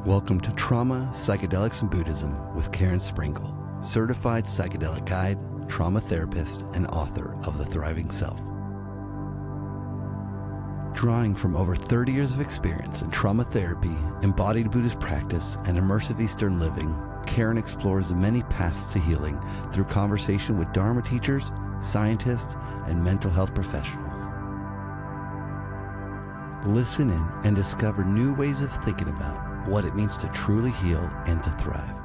Welcome to Trauma, Psychedelics, and Buddhism with Karen Sprinkle, certified psychedelic guide, trauma therapist, and author of The Thriving Self. Drawing from over 30 years of experience in trauma therapy, embodied Buddhist practice, and immersive Eastern living, Karen explores the many paths to healing through conversation with Dharma teachers, scientists, and mental health professionals. Listen in and discover new ways of thinking about what it means to truly heal and to thrive.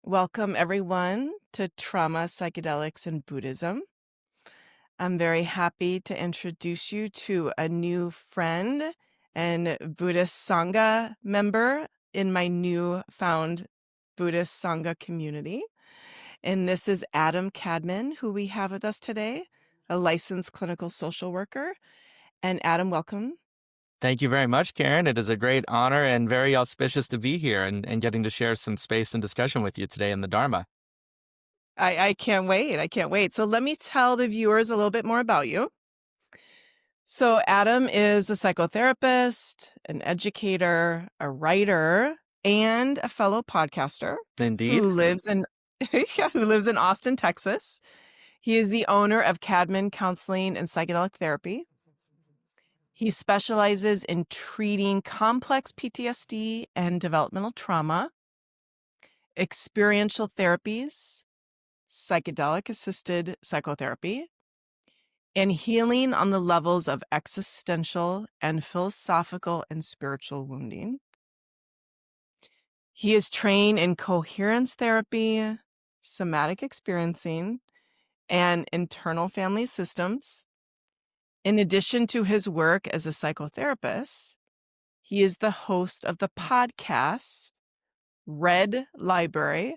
Welcome, everyone, to Trauma, Psychedelics, and Buddhism. I'm very happy to introduce you to a new friend and Buddhist Sangha member in my new-found Buddhist Sangha community. And this is Adam Kadmon, who we have with us today, a licensed clinical social worker. And Adam, welcome. Thank you very much, Karen. It is a great honor and very auspicious to be here and getting to share some space and discussion with you today in the Dharma. I can't wait. I can't wait. So let me tell the viewers a little bit more about you. So Adam is a psychotherapist, an educator, a writer, and a fellow podcaster. Indeed. Who lives in Austin, Texas. He is the owner of Kadmon Counseling and Psychedelic Therapy. He specializes in treating complex PTSD and developmental trauma, experiential therapies, psychedelic-assisted psychotherapy, and healing on the levels of existential and philosophical and spiritual wounding. He is trained in coherence therapy, somatic experiencing, and internal family systems. In addition to his work as a psychotherapist, he is the host of the podcast Red Library,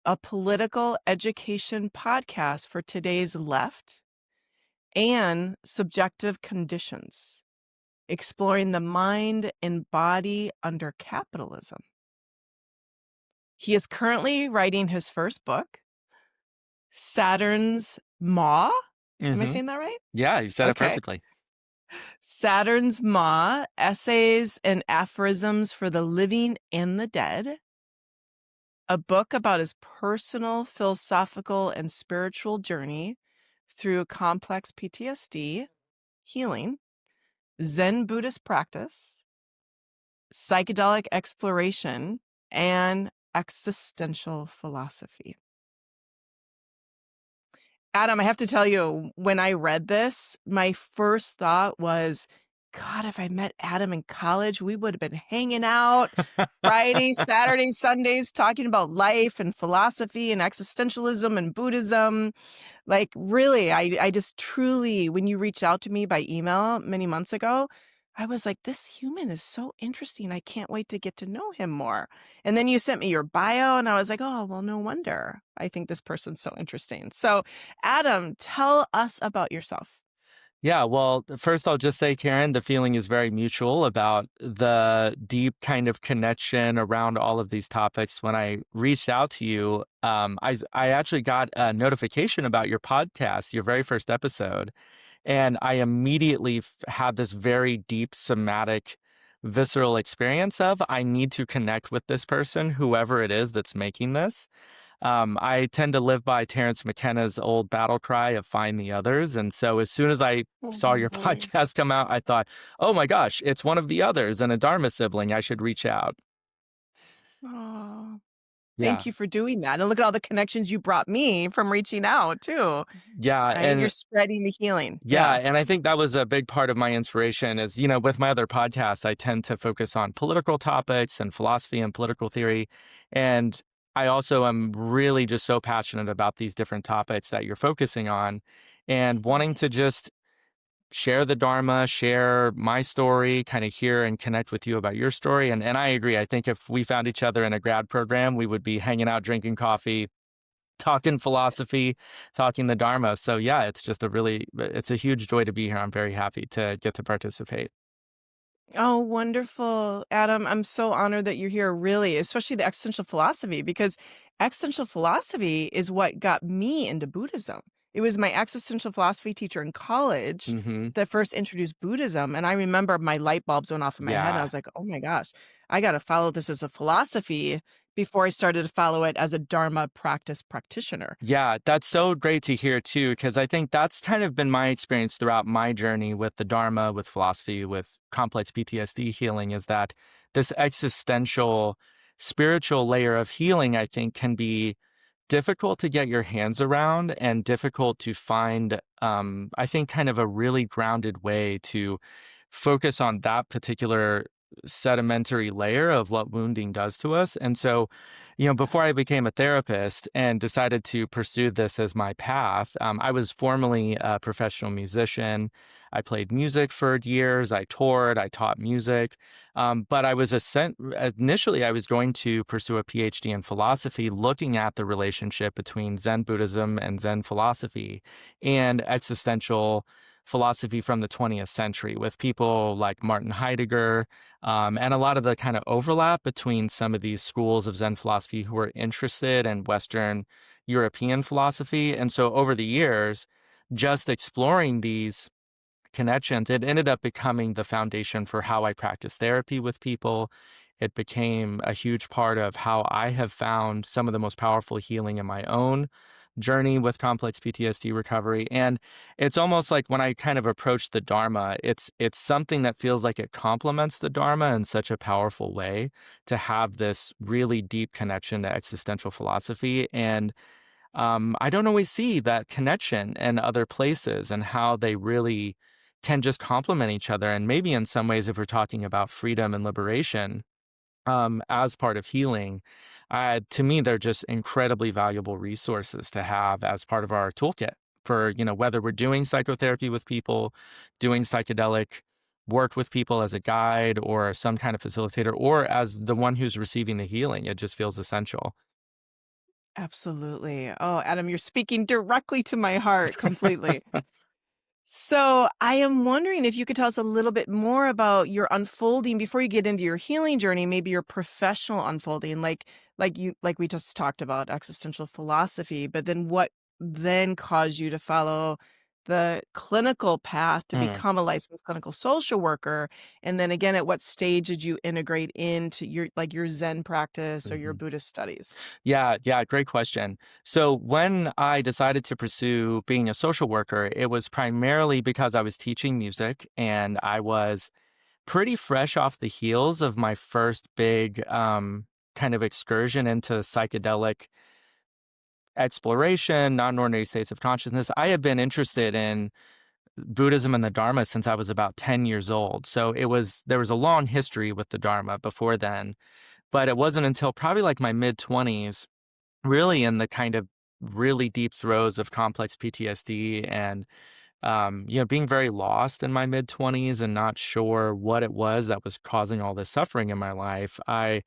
a political education podcast for today's left, and Subjective Conditions, exploring the mind and body under capitalism. He is currently writing his first book, Saturn's Maw. Am I saying that right? Yeah, you said it perfectly. Saturn's Maw, Essays and Aphorisms for the Living and the Dead, a book about his personal, philosophical, and spiritual journey through complex PTSD, healing, Zen Buddhist practice, psychedelic exploration, and existential philosophy. Adam, I have to tell you, when I read this, my first thought was, God, if I met Adam in college, we would have been hanging out Fridays, Saturdays, Sundays, talking about life and philosophy and existentialism and Buddhism. Like, really, I just truly, when you reached out to me by email many months ago, I was like, this human is so interesting. I can't wait to get to know him more. And then you sent me your bio and I was like, oh, well, no wonder. I think this person's so interesting. So Adam, tell us about yourself. Yeah, well, first I'll just say, Karen, the feeling is very mutual about the deep kind of connection around all of these topics. When I reached out to you, I actually got a notification about your podcast, your very first episode. And I immediately had this very deep somatic, visceral experience of, I need to connect with this person, whoever it is that's making this. I tend to live by Terence McKenna's old battle cry of find the others. And so as soon as I saw your podcast come out, I thought, oh my gosh, it's one of the others and a Dharma sibling. I should reach out. Oh. Thank you for doing that. And look at all the connections you brought me from reaching out too. Yeah. Right? And you're spreading the healing. Yeah. And I think that was a big part of my inspiration is, with my other podcasts, I tend to focus on political topics and philosophy and political theory. And I also am really just so passionate about these different topics that you're focusing on and wanting to just share the Dharma, share my story, kind of hear and connect with you about your story. And I agree. I think if we found each other in a grad program, we would be hanging out, drinking coffee, talking philosophy, talking the Dharma. So yeah, it's a huge joy to be here. I'm very happy to get to participate. Oh, wonderful. Adam, I'm so honored that you're here, really, especially the existential philosophy, because existential philosophy is what got me into Buddhism. it was my existential philosophy teacher in college Hmm. that first introduced Buddhism, and I remember my light bulbs went off in my head, and I Yeah. was like, "Oh my gosh, I gotta follow this as a philosophy," before I started to follow it as a Dharma practice practitioner. Yeah, that's so great to hear too, because I think that's kind of been my experience throughout my journey with the Dharma, with philosophy, with complex PTSD healing, is that this existential spiritual layer of healing, I think, can be difficult to get your hands around and difficult to find, I think, kind of a really grounded way to focus on that particular sedimentary layer of what wounding does to us. And so, before I became a therapist and decided to pursue this as my path, I was formerly a professional musician. I played music for years. I toured. I taught music. But initially, I was going to pursue a PhD in philosophy, looking at the relationship between Zen Buddhism and Zen philosophy and existential philosophy from the 20th century with people like Martin Heidegger, and a lot of the kind of overlap between some of these schools of Zen philosophy who were interested in Western European philosophy. And so over the years, just exploring these connections, it ended up becoming the foundation for how I practice therapy with people. It became a huge part of how I have found some of the most powerful healing in my own journey with complex PTSD recovery. And it's almost like when I kind of approach the Dharma, it's something that feels like it complements the Dharma in such a powerful way to have this really deep connection to existential philosophy. And I don't always see that connection in other places and how they really can just complement each other. And maybe in some ways, if we're talking about freedom and liberation as part of healing, to me, they're just incredibly valuable resources to have as part of our toolkit for, whether we're doing psychotherapy with people, doing psychedelic work with people as a guide or some kind of facilitator, or as the one who's receiving the healing. It just feels essential. Absolutely. Oh, Adam, you're speaking directly to my heart completely. So I am wondering if you could tell us a little bit more about your unfolding before you get into your healing journey, maybe your professional unfolding, like we just talked about existential philosophy, but then what then caused you to follow the clinical path to Mm. become a licensed clinical social worker? And then again, at what stage did you integrate into your Zen practice or your Mhm. Buddhist studies? Yeah, yeah, great question. So when I decided to pursue being a social worker, it was primarily because I was teaching music and I was pretty fresh off the heels of my first big kind of excursion into psychedelic exploration, non-ordinary states of consciousness. I have been interested in Buddhism and the Dharma since I was about 10 years old. So there was a long history with the Dharma before then, but it wasn't until probably like my mid 20s, really in the kind of really deep throes of complex PTSD and being very lost in my mid 20s and not sure what it was that was causing all this suffering in my life. I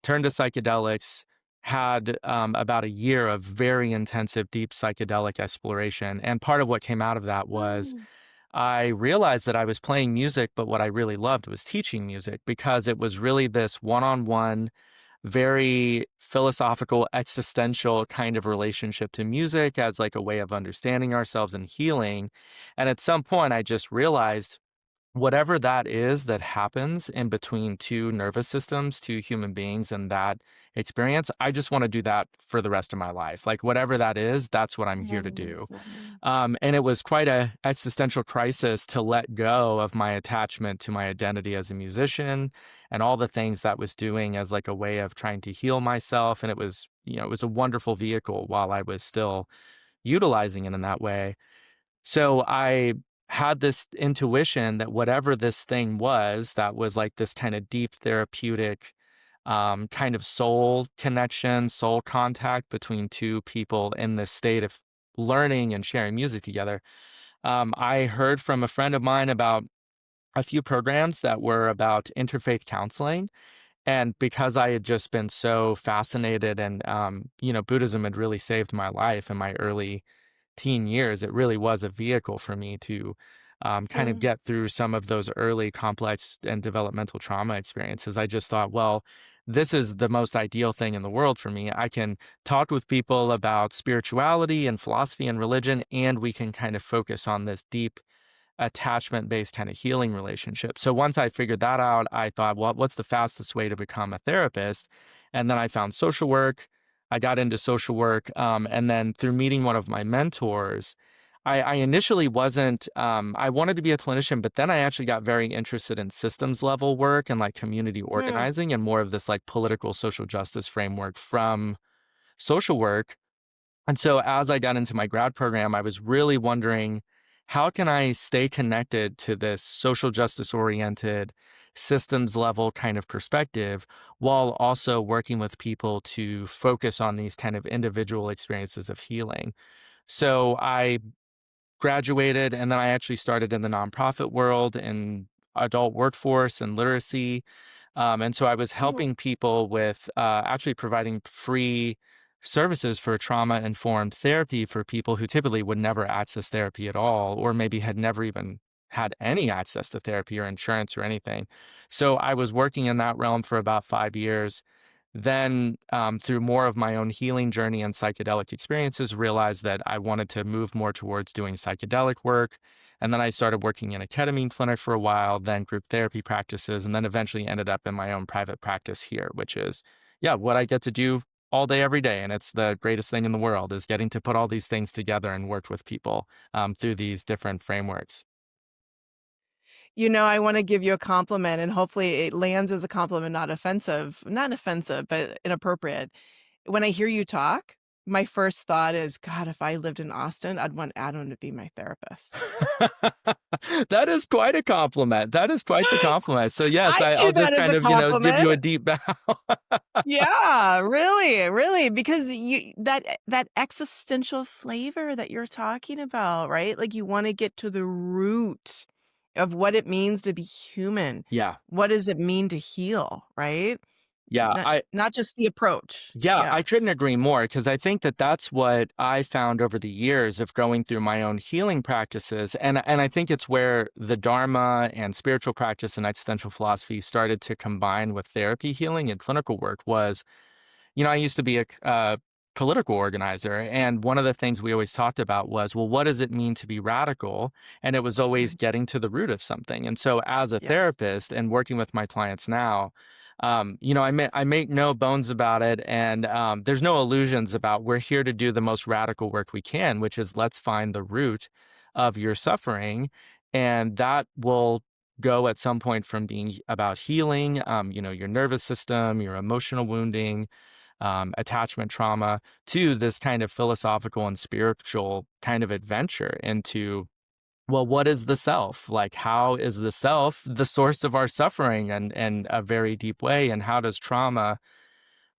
turned to psychedelics, had about a year of very intensive, deep psychedelic exploration. And part of what came out of that was Mm. I realized that I was playing music, but what I really loved was teaching music because it was really this one on one, very philosophical, existential kind of relationship to music as like a way of understanding ourselves and healing. And at some point, I just realized whatever that is that happens in between two nervous systems, two human beings, and that experience, I just want to do that for the rest of my life. Like whatever that is, that's what I'm here to do. Wonderful. And it was quite a existential crisis to let go of my attachment to my identity as a musician and all the things that was doing as like a way of trying to heal myself. And it was, it was a wonderful vehicle while I was still utilizing it in that way. So I had this intuition that whatever this thing was, that was like this kind of deep therapeutic kind of soul connection, soul contact between two people in this state of learning and sharing music together. I heard from a friend of mine about a few programs that were about interfaith counseling. And because I had just been so fascinated and, Buddhism had really saved my life in my early teen years, it really was a vehicle for me to kind of Mm. get through some of those early complex and developmental trauma experiences. I just thought, well, this is the most ideal thing in the world for me. I can talk with people about spirituality and philosophy and religion, and we can kind of focus on this deep attachment-based kind of healing relationship. So once I figured that out, I thought, well, what's the fastest way to become a therapist? And then I found social work. I got into social work. And then through meeting one of my mentors, I initially wasn't, I wanted to be a clinician, but then I actually got very interested in systems level work and like community Hmm. organizing and more of this like political social justice framework from social work. And so as I got into my grad program, I was really wondering, how can I stay connected to this social justice oriented systems level kind of perspective while also working with people to focus on these kind of individual experiences of healing? So I graduated and then I actually started in the nonprofit world in adult workforce and literacy. And so I was Hmm. helping people with actually providing free services for trauma informed therapy for people who typically would never access therapy at all, or maybe had never even had any access to therapy or insurance or anything. So I was working in that realm for about 5 years. Then, through more of my own healing journey and psychedelic experiences, realized that I wanted to move more towards doing psychedelic work. And then I started working in a ketamine clinic for a while, then group therapy practices, and then eventually ended up in my own private practice here, which is, yeah, what I get to do all day, every day. And it's the greatest thing in the world is getting to put all these things together and work with people through these different frameworks. I want to give you a compliment, and hopefully it lands as a compliment, not offensive, but inappropriate. When I hear you talk, my first thought is, God, if I lived in Austin, I'd want Adam to be my therapist. That is quite a compliment. That is quite the compliment. So yes, I I'll view that just as kind a of, give compliment. you a deep bow. Yeah, really, really, because that existential flavor that you're talking about, right? Like you want to get to the root of what it means to be human. Yeah. What does it mean to heal, right? Yeah. Not just the approach. Yeah, Yeah. I couldn't agree more because I think that that's what I found over the years of going through my own healing practices. And I think it's where the Dharma and spiritual practice and existential philosophy started to combine with therapy healing and clinical work was, I used to be a political organizer. And one of the things we always talked about was, well, what does it mean to be radical? And it was always Mhm. getting to the root of something. And so as a Yes. therapist and working with my clients now, I make no bones about it. And there's no illusions about we're here to do the most radical work we can, which is let's find the root of your suffering. And that will go at some point from being about healing, your nervous system, your emotional wounding, attachment trauma to this kind of philosophical and spiritual kind of adventure into, well, what is the self? Like, how is the self the source of our suffering and a very deep way? And how does trauma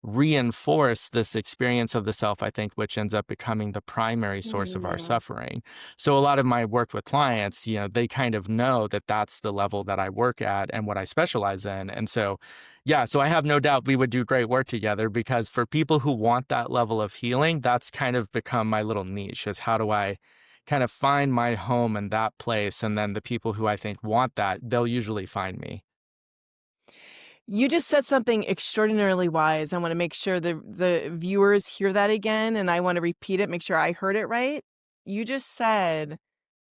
reinforce this experience of the self, I think, which ends up becoming the primary source of our Mm. suffering. So a lot of my work with clients, they kind of know that that's the level that I work at and what I specialize in. And so, yeah, so I have no doubt we would do great work together because for people who want that level of healing, that's kind of become my little niche is how do I kind of find my home in that place? And then the people who I think want that, they'll usually find me. You just said something extraordinarily wise. I want to make sure the viewers hear that again, and I want to repeat it, make sure I heard it right. You just said,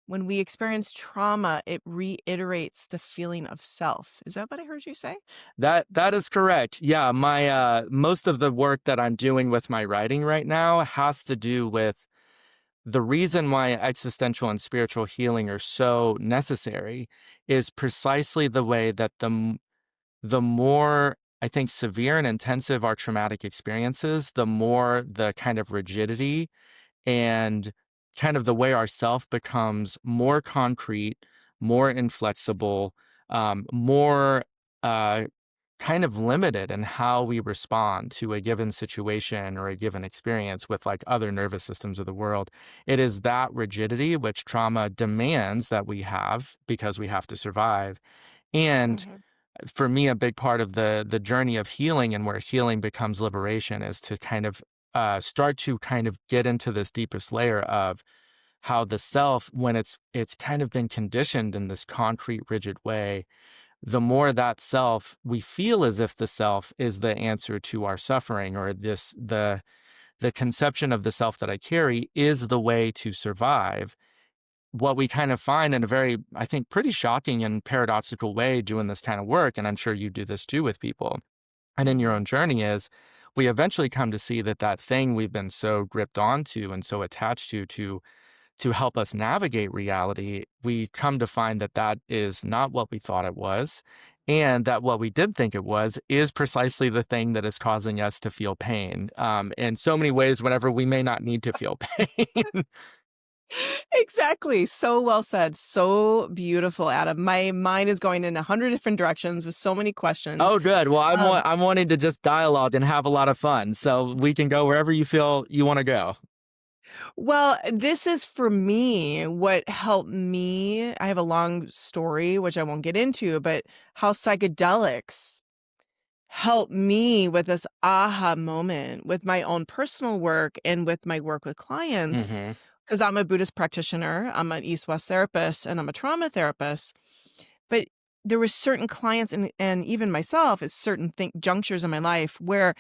when we experience trauma, it reiterates the feeling of self. Is that what I heard you say? That is correct. Yeah, my most of the work that I'm doing with my writing right now has to do with the reason why existential and spiritual healing are so necessary is precisely the way that the more I think severe and intensive our traumatic experiences, the more the kind of rigidity and kind of the way our self becomes more concrete, more inflexible, more uh, kind of limited in how we respond to a given situation or a given experience with like other nervous systems of the world. It is that rigidity which trauma demands that we have because we have to survive. And Mhm. for me, a big part of the journey of healing and where healing becomes liberation is to kind of start to kind of get into this deepest layer of how the self, when it's kind of been conditioned in this concrete, rigid way, the more that self, we feel as if the self is the answer to our suffering, or the conception of the self that I carry is the way to survive. What we kind of find in a very, I think, pretty shocking and paradoxical way doing this kind of work, and I'm sure you do this too with people and in your Mhm. own journey, is we eventually come to see that that thing we've been so gripped onto and so attached to help us navigate reality, we come to find that that is not what we thought it was, and that what we did think it was is precisely the thing that is causing us to feel pain, in so many ways whenever we may not need to feel pain. Exactly. So well said. So beautiful, Adam. My mind is going in 100 different directions with so many questions. Oh, good. Well, Um, I'm wanting to just dialogue and have a lot of fun, so we can go wherever you feel you wanna go. well, this is for me what helped me. I have a long story, which I won't get into, but how psychedelics helped me with this aha moment with my own personal work and with my work with clients. Mhm. Because I'm a Buddhist practitioner, I'm an East West therapist, and I'm a trauma therapist. But there were certain clients and even myself at certain junctures in my life where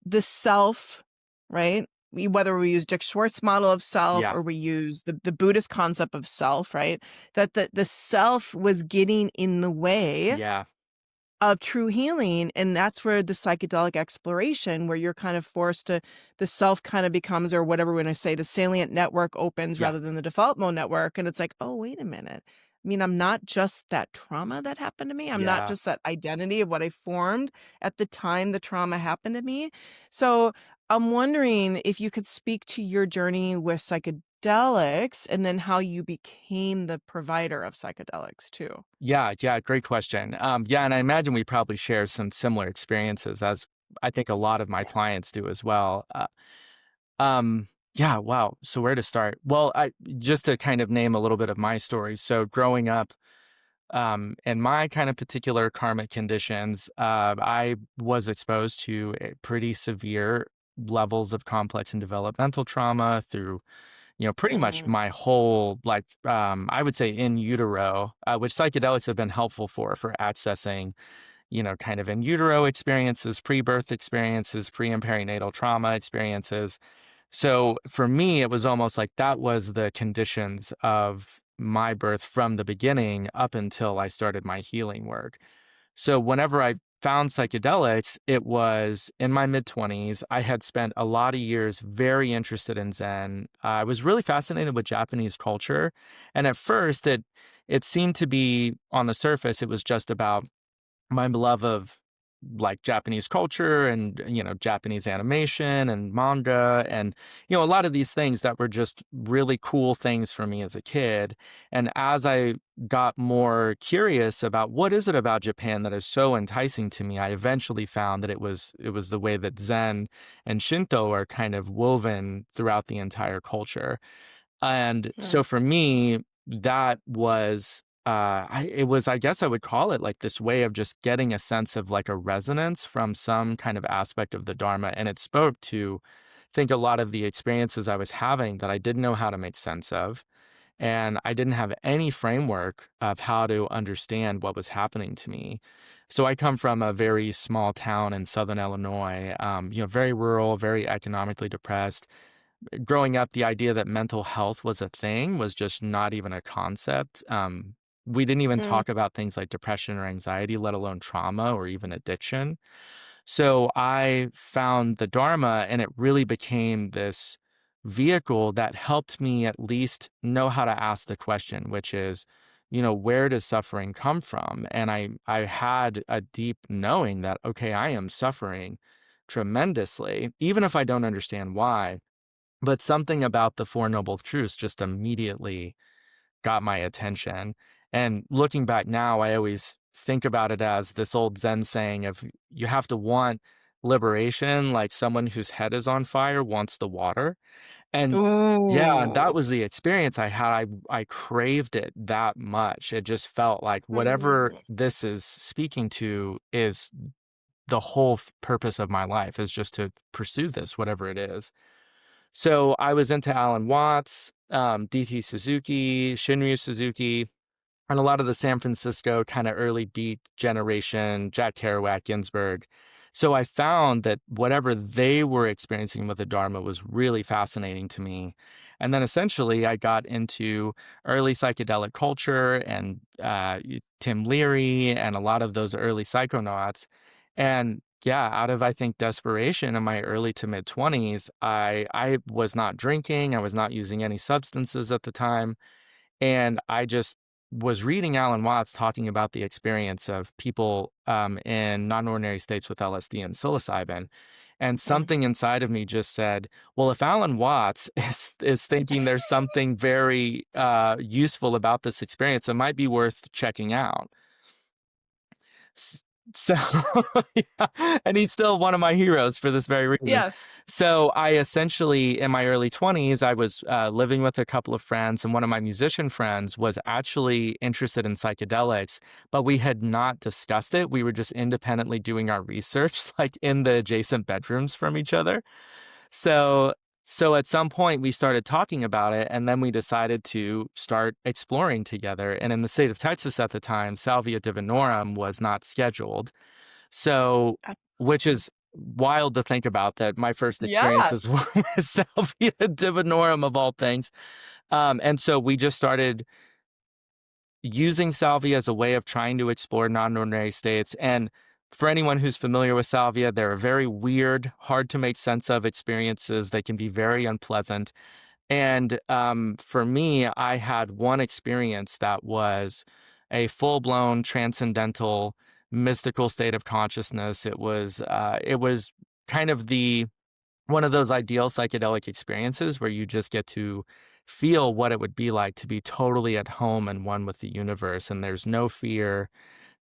the self, right? Whether we use Dick Schwartz's model of self Yeah. or we use the Buddhist concept of self, right? That the self was getting in the way Yeah. of true healing, and that's where the psychedelic exploration, where you're kind of forced to the self kind of becomes, or whatever we're gonna say, the salient network opens Yeah. rather than the default mode network, and it's like, "Oh, wait a minute. I mean, I'm not just that trauma that happened to me. I'm not Yeah. just that identity of what I formed at the time the trauma happened to me." So, I'm wondering if you could speak to your journey with psychedelics and then how you became the provider of psychedelics too. Yeah, yeah, great question. Yeah, and I imagine we probably share some similar experiences, as I think a lot of my clients do as well. Yeah, wow. So where to start? Well, I just to kind of name a little bit of my story. So growing up, in my kind of particular karmic conditions, I was exposed to pretty severe levels of complex and developmental trauma through, pretty much Mm, my whole life. I would say in utero, which psychedelics have been helpful for accessing, kind of in utero experiences, pre-birth experiences, pre and perinatal trauma experiences. So for me, it was almost like that was the conditions of my birth from the beginning up until I started my healing work. So whenever I found psychedelics, it was in my mid 20s. I had spent a lot of years very interested in Zen. I was really fascinated with Japanese culture, and at first it seemed to be on the surface it was just about my love of like Japanese culture and Japanese animation and manga and a lot of these things that were just really cool things for me as a kid. And as I got more curious about what is it about Japan that is so enticing to me, I eventually found that it was the way that Zen and Shinto are kind of woven throughout the entire culture. And mm, so for me, that was it was, I guess I would call it like this way of just getting a sense of like a resonance from some kind of aspect of the Dharma. And it spoke to, I think, a lot of the experiences I was having that I didn't know how to make sense of. And I didn't have any framework of how to understand what was happening to me. So I come from a very small town in Southern Illinois, very rural, very economically depressed. Growing up, the idea that mental health was a thing was just not even a concept. We didn't even mm. talk about things like depression or anxiety, let alone trauma or even addiction. So I found the Dharma, and it really became this vehicle that helped me at least know how to ask the question, which is, where does suffering come from? And I had a deep knowing that, okay, I am suffering tremendously, even if I don't understand why. But something about the Four Noble Truths just immediately got my attention. And looking back now, I always think about it as this old Zen saying of you have to want liberation like someone whose head is on fire wants the water. And yeah, that Ooh. was the experience I had. I craved it that much. It just felt like whatever Mm. this is speaking to is the whole purpose of my life is just to pursue this, whatever it is. So I was into Alan Watts, DT Suzuki, Shinryu Suzuki. and a lot of the San Francisco kind of early beat generation, Jack Kerouac, Ginsberg. So I found that whatever they were experiencing with the Dharma was really fascinating to me. And then essentially I got into early psychedelic culture and Tim Leary and a lot of those early psychonauts. And yeah, out of, I think, desperation in my early to mid 20s, I was not drinking. I was not using any substances at the time. And I just was reading Alan Watts talking about the experience of people in non-ordinary states with LSD and psilocybin. And Mm. something inside of me just said, well, if Alan Watts is thinking there's something very useful about this experience, it might be worth checking out. S So yeah, and he's still one of my heroes for this very reason. Yes. So I essentially, in my early 20s, I was living with a couple of friends, and one of my musician friends was actually interested in psychedelics, but we had not discussed it. We were just independently doing our research, like in the adjacent bedrooms from each other. So so at some point we started talking about it, and then we decided to start exploring together. And in the state of Texas at the time, Salvia divinorum was not scheduled. So, which Absolutely. is wild to think about that my first experiences Yes. were with Salvia divinorum of all things. And so we just started using salvia as a way of trying to explore non-ordinary states. And for anyone who's familiar with salvia, they're a very weird, hard to make sense of experiences. They can be very unpleasant. And for me, I had one experience that was a full-blown transcendental, mystical state of consciousness. It was kind of the one of those ideal psychedelic experiences where you just get to feel what it would be like to be totally at home and one with the universe, and there's no fear,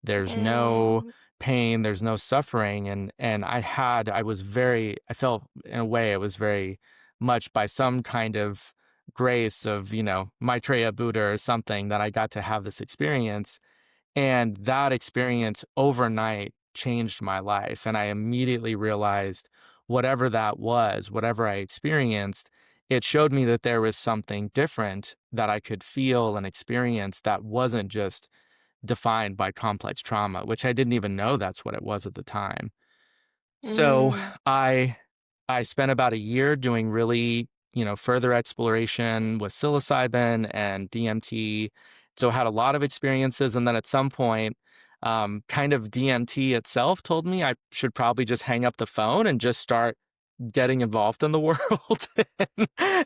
there's no Mm. pain, there's no suffering. And I felt in a way it was very much by some kind of grace of, Maitreya Buddha or something, that I got to have this experience. And that experience overnight changed my life. And I immediately realized whatever that was, whatever I experienced, it showed me that there was something different that I could feel and experience that wasn't just defined by complex trauma, which I didn't even know that's what it was at the time. So Mm. I I spent about a year doing really, further exploration with psilocybin and DMT. So I had a lot of experiences, and then at some point, kind of DMT itself told me I should probably just hang up the phone and just start getting involved in the world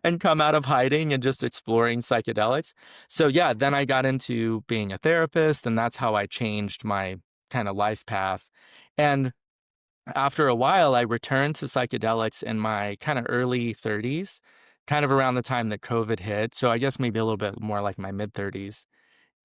and come out of hiding and just exploring psychedelics. So yeah, then I got into being a therapist, and that's how I changed my kind of life path. And after a while, I returned to psychedelics in my kind of early 30s, kind of around the time that COVID hit. So I guess maybe a little bit more like my mid 30s.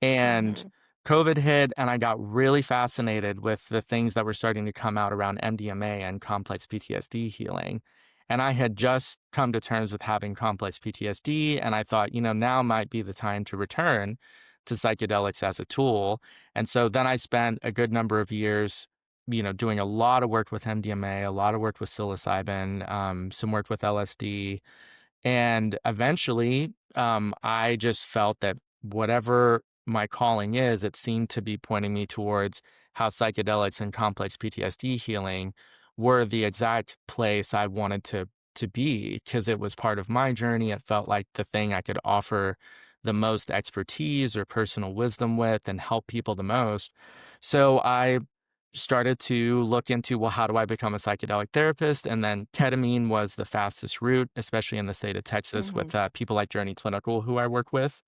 And Mhm. COVID hit, and I got really fascinated with the things that were starting to come out around MDMA and complex PTSD healing. And I had just come to terms with having complex PTSD, and I thought, now might be the time to return to psychedelics as a tool. And so then I spent a good number of years, doing a lot of work with MDMA, a lot of work with psilocybin, some work with LSD, and eventually, I just felt that whatever my calling is, it seemed to be pointing me towards how psychedelics and complex PTSD healing were the exact place I wanted to be, because it was part of my journey. It felt like the thing I could offer the most expertise or personal wisdom with and help people the most. So I started to look into, well, how do I become a psychedelic therapist? And then ketamine was the fastest route, especially in the state of Texas Mhm. with people like Journey Clinical, who I work with.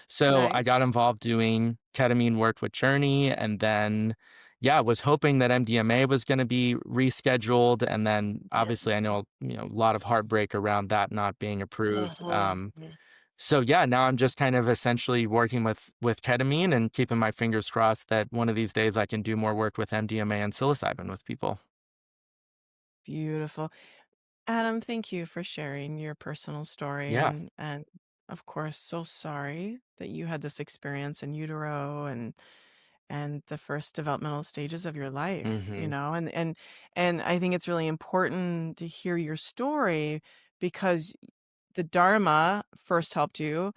So I got Nice. involved doing ketamine work with Journey, and then, yeah, was hoping that MDMA was going to be rescheduled. And then obviously I know, a lot of heartbreak around that not being approved. Mhm. So yeah, now I'm just kind of essentially working with ketamine and keeping my fingers crossed that one of these days I can do more work with MDMA and psilocybin with people. Beautiful. Adam, thank you for sharing your personal story, Yeah. and of course, so sorry that you had this experience in utero and the first developmental stages of your life, Mhm. and I think it's really important to hear your story because the Dharma first helped you,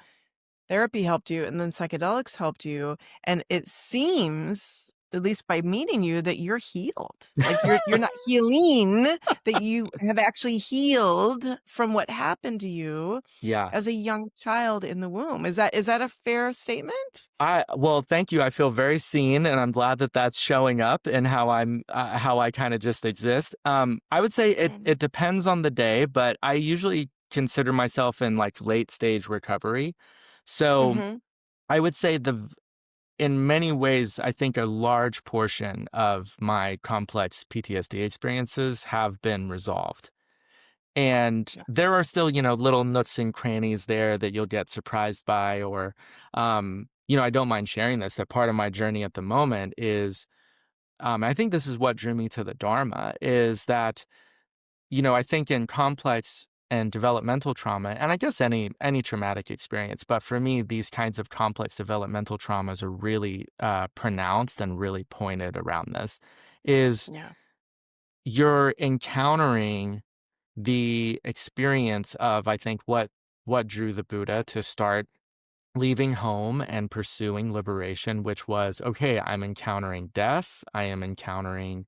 therapy helped you, and then psychedelics helped you, and it seems, at least by meeting you, that you're healed. Like, you're not healing, that you have actually healed from what happened to you Yeah. as a young child in the womb. Is that a fair statement? Well, thank you. I feel very seen, and I'm glad that that's showing up in how I kind of just exist. I would say it depends on the day, but I usually consider myself in like late stage recovery. So Mhm. I would say in many ways, I think a large portion of my complex PTSD experiences have been resolved. And Yeah. there are still, little nooks and crannies there that you'll get surprised by, or, I don't mind sharing this, that part of my journey at the moment is, I think this is what drew me to the Dharma, is that, I think in complex and developmental trauma, and I guess any traumatic experience, but for me, these kinds of complex developmental traumas are really pronounced and really pointed around this, is Yeah. you're encountering the experience of, I think, what drew the Buddha to start leaving home and pursuing liberation, which was, okay, I'm encountering death, I am encountering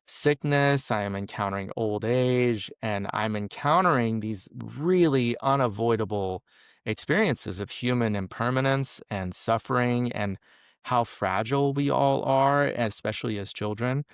sickness, I am encountering old age, and I'm encountering these really unavoidable experiences of human impermanence and suffering and how fragile we all are, especially as children.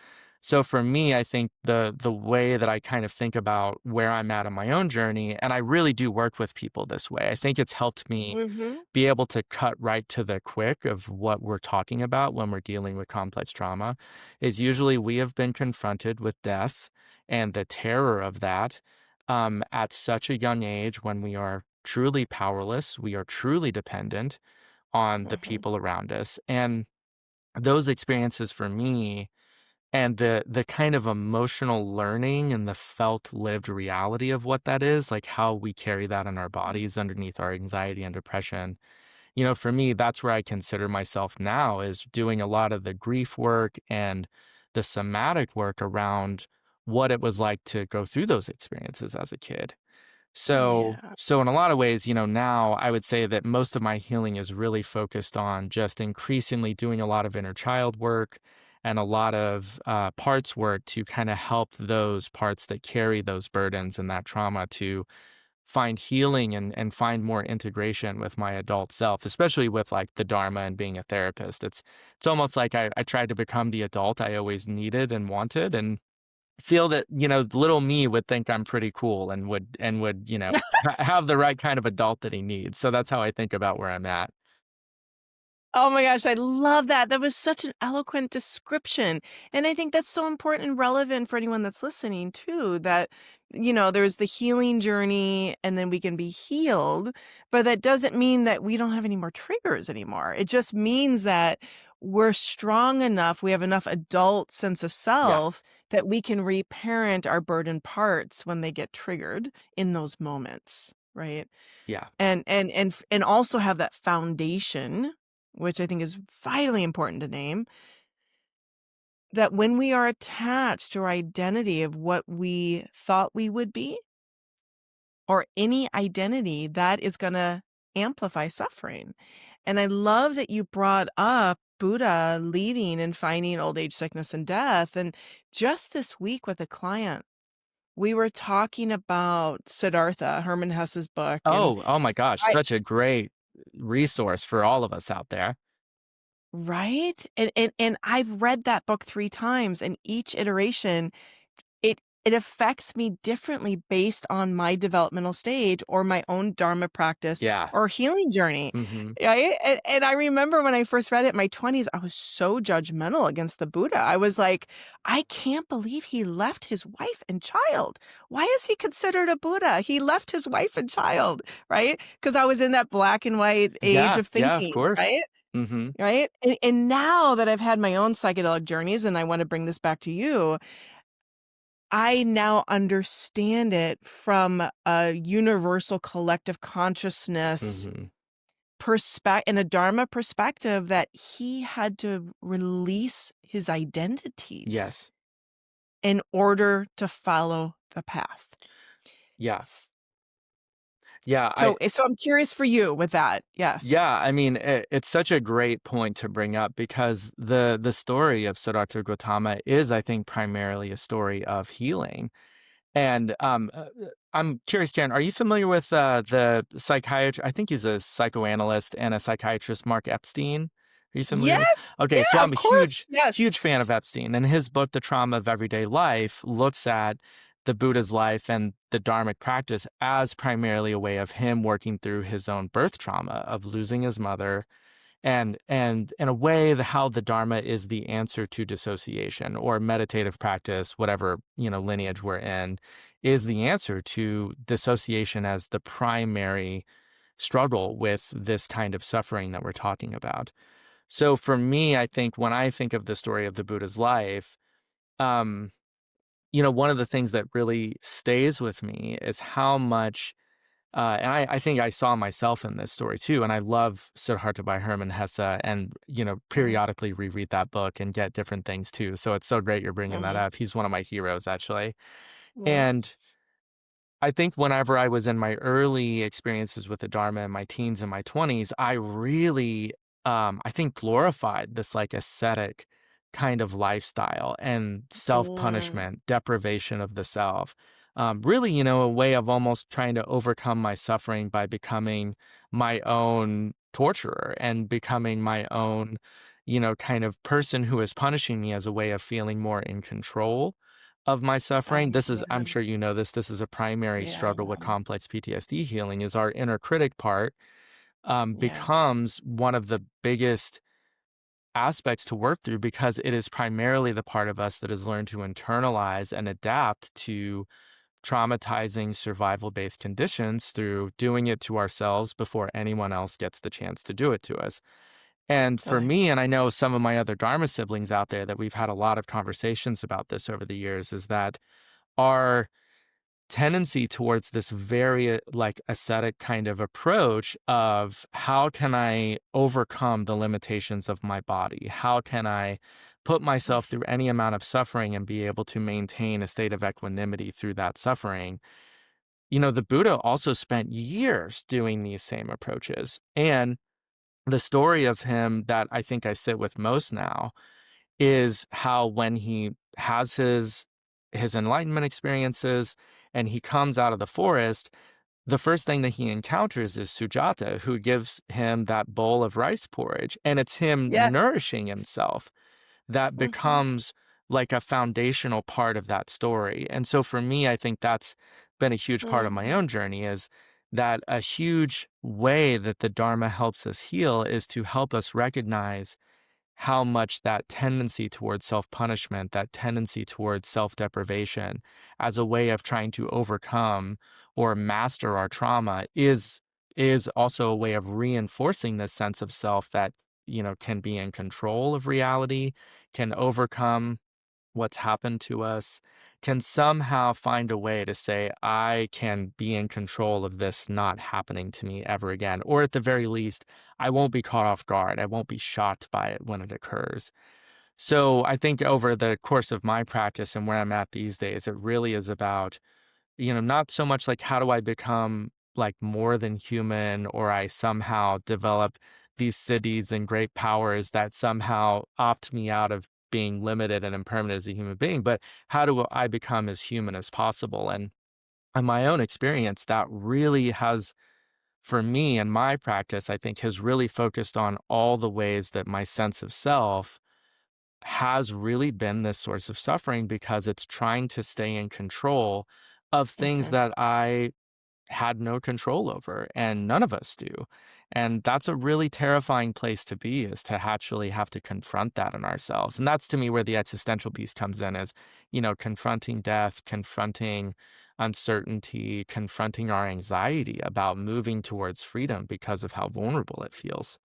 So for me, I think the way that I kind of think about where I'm at in my own journey, and I really do work with people this way. I think it's helped me Mhm. be able to cut right to the quick of what we're talking about when we're dealing with complex trauma, is usually we have been confronted with death and the terror of that at such a young age when we are truly powerless, we are truly dependent on the Mhm. people around us. And those experiences for me and the kind of emotional learning and the felt lived reality of what that is, like how we carry that in our bodies underneath our anxiety and depression, for me, that's where I consider myself now, is doing a lot of the grief work and the somatic work around what it was like to go through those experiences as a kid. Yeah. So in a lot of ways, now I would say that most of my healing is really focused on just increasingly doing a lot of inner child work and a lot of parts work to kind of help those parts that carry those burdens and that trauma to find healing and find more integration with my adult self, especially with like the Dharma and being a therapist. It's almost like I tried to become the adult I always needed and wanted, and feel that, little me would think I'm pretty cool and would, have the right kind of adult that he needs. So that's how I think about where I'm at. Oh my gosh, I love that. That was such an eloquent description. And I think that's so important and relevant for anyone that's listening too, that, there's the healing journey and then we can be healed, but that doesn't mean that we don't have any more triggers anymore. It just means that we're strong enough, we have enough adult sense of Yeah. self that we can reparent our burdened parts when they get triggered in those moments, right? Yeah. And also have that foundation, which I think is vitally important to name, that when we are attached to our identity of what we thought we would be, or any identity, that is gonna amplify suffering. And I love that you brought up Buddha leaving and finding old age, sickness, and death. And just this week with a client, we were talking about Siddhartha, Hermann Hesse's book, and Oh my gosh, I such a great resource for all of us out there. right? And I've read that book 3 times, and each iteration, it affects me differently based on my developmental stage or my own dharma practice Yeah. or healing journey. Mhm. Right? And I remember when I first read it in my 20s, I was so judgmental against the Buddha. I was like, "I can't believe he left his wife and child. Why is he considered a Buddha? He left his wife and child," right? Because I was in that black and white age Yeah, of yeah, of thinking, course. right? Mhm. Right? And now that I've had my own psychedelic journeys, and I wanna bring this back to you, I now understand it from a universal collective consciousness Mhm. and a dharma perspective, that he had to release his identities Yes. in order to follow the path. Yeah. S Yeah, So I'm curious for you with that. Yes. yeah, I mean, it's such a great point to bring up because the story of Siddhartha Gautama is, I think, primarily a story of healing. And I'm curious, Jan, are you familiar with the psychiatrist? I think he's a psychoanalyst and a psychiatrist, Mark Epstein. Are you familiar with? Yes. Okay, so Yeah, I'm of a course. huge, Yes. huge fan of Epstein, and his book, The Trauma of Everyday Life, looks at the Buddha's life and the Dharmic practice as primarily a way of him working through his own birth trauma of losing his mother, and in a way how the Dharma is the answer to dissociation or meditative practice, whatever lineage we're in, is the answer to dissociation as the primary struggle with this kind of suffering that we're talking about. So for me, I think when I think of the story of the Buddha's life, um, one of the things that really stays with me is how much and I think I saw myself in this story too. And I love Siddhartha by Hermann Hesse and, Mm, periodically reread that book and get different things too. So it's so great you're bringing that mhm. up. He's one of my heroes, actually. Yeah. And I think whenever I was in my early experiences with the Dharma in my teens and my 20s, I really, I think, glorified this like ascetic kind of lifestyle and self Mm, punishment, deprivation of the self. Really, a way of almost trying to overcome my suffering by becoming my own torturer and becoming my own, kind of person who is punishing me as a way of feeling more in control of my suffering. This is, yeah. I'm sure you know this is a primary Yeah. struggle with complex PTSD healing is our inner critic part Yeah. becomes one of the biggest aspects to work through because it is primarily the part of us that has learned to internalize and adapt to traumatizing survival-based conditions through doing it to ourselves before anyone else gets the chance to do it to us. And for Really. me, and I know some of my other Dharma siblings out there that we've had a lot of conversations about this over the years, is that our tendency towards this very like ascetic kind of approach of how can I overcome the limitations of my body? How can I put myself through any amount of suffering and be able to maintain a state of equanimity through that suffering? The Buddha also spent years doing these same approaches. And the story of him that I think I sit with most now is how when he has his enlightenment experiences and he comes out of the forest, the first thing that he encounters is Sujata, who gives him that bowl of rice porridge, and it's him Yeah. nourishing himself that Mhm. becomes like a foundational part of that story. And so for me, I think that's been a huge part of my Mhm. own journey is that a huge way that the Dharma helps us heal is to help us recognize how much that tendency towards self-punishment, that tendency towards self-deprivation as a way of trying to overcome or master our trauma is also a way of reinforcing this sense of self that, can be in control of reality, can overcome what's happened to us, can somehow find a way to say, I can be in control of this not happening to me ever again. Or at the very least, I won't be caught off guard. I won't be shocked by it when it occurs. So I think over the course of my practice and where I'm at these days, it really is about not so much like how do I become like more than human or I somehow develop these cities and great powers that somehow opt me out of being limited and impermanent as a human being, but how do I become as human as possible? And in my own experience, that really has, for me and my practice, I think has really focused on all the ways that my sense of self has really been this source of suffering because it's trying to stay in control of things Mhm. that I had no control over, and none of us do. And that's a really terrifying place to be, is to actually have to confront that in ourselves. And that's to me where the existential piece comes in is, confronting death, confronting uncertainty, confronting our anxiety about moving towards freedom because of how vulnerable it feels.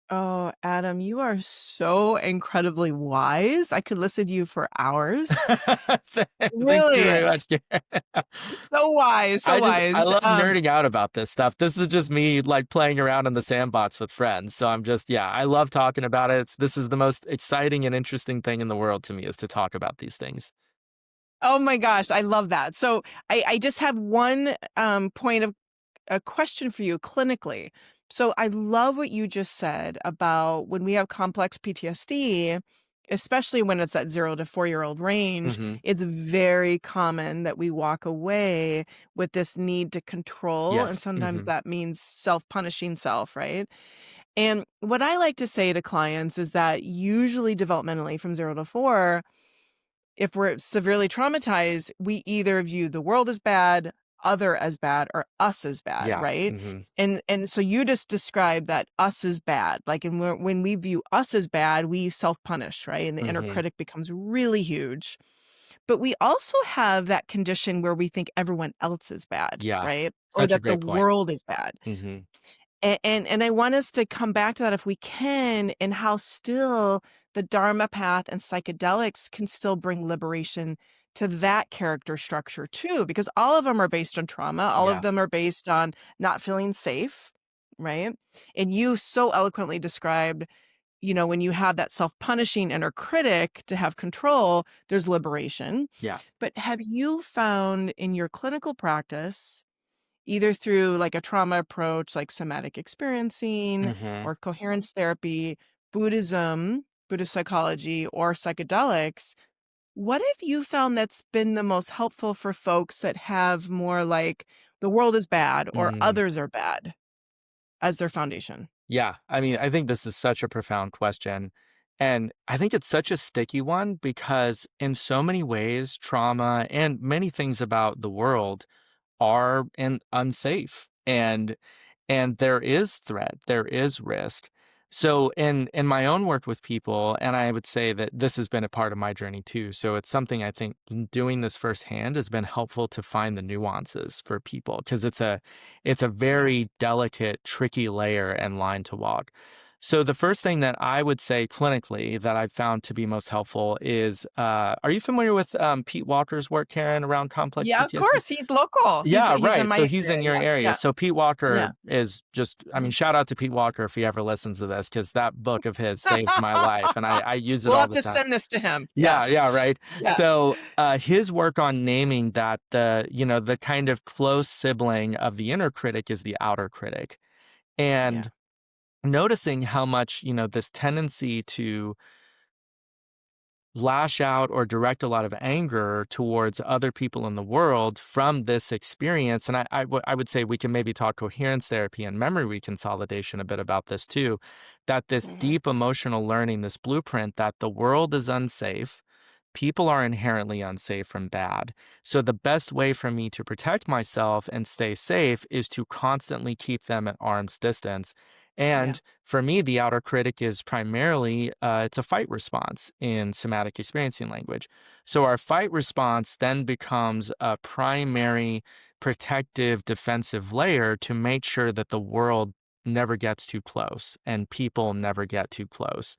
Oh, Adam, you are so incredibly wise. I could listen to you for hours. Thank you Really, very much, Karen. so wise, so I wise. love nerding out about this stuff. This is just me like playing around in the sandbox with friends. So I'm just, yeah, I love talking about it. This is the most exciting and interesting thing in the world to me is to talk about these things. Oh my gosh, I love that. So I just have one point of a question for you clinically. So I love what you just said about when we have complex PTSD, especially when it's that 0 to 4-year-old range, Hmm. it's very common that we walk away with this need to control. And Yes. sometimes Hmm. that means self-punishing self, right? And what I like to say to clients is that usually developmentally from 0 to 4, if we're severely traumatized, we either view the world as bad, other as bad, or us as bad, Yeah. right? Hmm. And so you just described that us is bad. Like, and when we view us as bad, we self-punish, right? And the inner Hmm. critic becomes really huge. But we also have that condition where we think everyone else is bad, Yeah. right? Or Such a that the great point. world is bad. Hmm. And I want us to come back to that if we can, and how still the Dharma path and psychedelics can still bring liberation to that character structure too, because all of them are based on trauma. All of Yeah. them are based on not feeling safe, right? And you so eloquently described, when you have that self-punishing inner critic to have control, there's liberation. Yeah. But have you found in your clinical practice, either through like a trauma approach like somatic experiencing Hmm. or coherence therapy, Buddhism, Buddhist psychology, or psychedelics, what have you found that's been the most helpful for folks that have more like the world is bad or Hmm. others are bad as their foundation? Yeah. I mean, I think this is such a profound question. And I think it's such a sticky one because, in so many ways, trauma and many things about the world are unsafe. And there is threat, there is risk. So in my own work with people, and I would say that this has been a part of my journey too. So it's something I think doing this firsthand has been helpful to find the nuances for people because it's a very Yes. delicate, tricky layer and line to walk. So the first thing that I would say clinically that I've found to be most helpful is, are you familiar with Pete Walker's work, Karen, around complex Yeah, of PTSD? course. He's local. Yeah, He's in right. my So he's in area. your Yeah. area. Yeah. So Pete Walker Yeah. is just, I mean, Mhm. shout out to Pete Walker if he ever listens to this, because that book of his saved my life and I use it We'll all have the to time. send this to him. Yeah, Yes. yeah, right. Yeah. So his work on naming that the kind of close sibling of the inner critic is the outer critic. Yeah. And noticing how much, this tendency to lash out or direct a lot of anger towards other people in the world from this experience. And I would say we can maybe talk coherence therapy and memory reconsolidation a bit about this too, that this Mhm. deep emotional learning, this blueprint that the world is unsafe. People are inherently unsafe from bad. So, the best way for me to protect myself and stay safe is to constantly keep them at arm's distance. Yeah. And for me, the outer critic is primarily it's a fight response in somatic experiencing language. So, our fight response then becomes a primary protective defensive layer to make sure that the world never gets too close and people never get too close.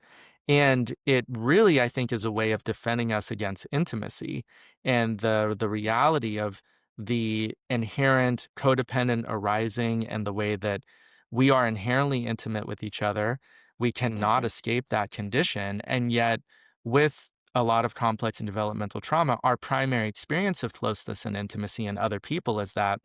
And it really, I think, is a way of defending us against intimacy and the reality of the inherent codependent arising and the way that we are inherently intimate with each other. We cannot Mhm. escape that condition. And yet, with a lot of complex and developmental trauma, our primary experience of closeness and intimacy in other people is that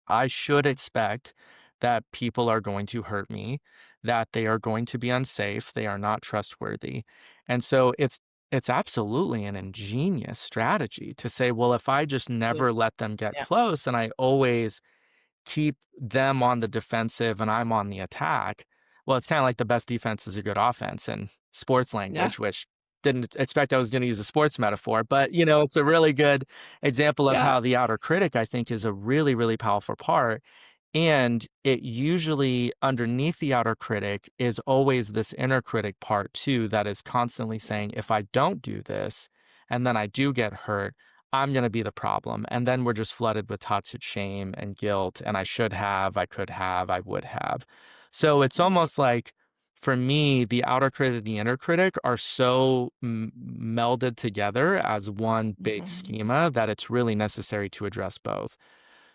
I should expect that people are going to hurt me, that they are going to be unsafe, they are not trustworthy. And so it's absolutely an ingenious strategy to say, well, if I just Absolutely. never let them get Yeah. close and I always keep them on the defensive and I'm on the attack, well, it's kind of like the best defense is a good offense in sports Yeah. language, which didn't expect I was going to use a sports metaphor, but it's a really good example of Yeah. how the outer critic, I think, is a really, really powerful part. And it usually underneath the outer critic is always this inner critic part too that is constantly saying, if I don't do this and then I do get hurt, I'm going to be the problem. And then we're just flooded with toxic shame and guilt. And I should have, I could have, I would have. So it's Mhm. almost like, for me, the outer critic and the inner critic are so melded together as one big Mhm. schema that it's really necessary to address both.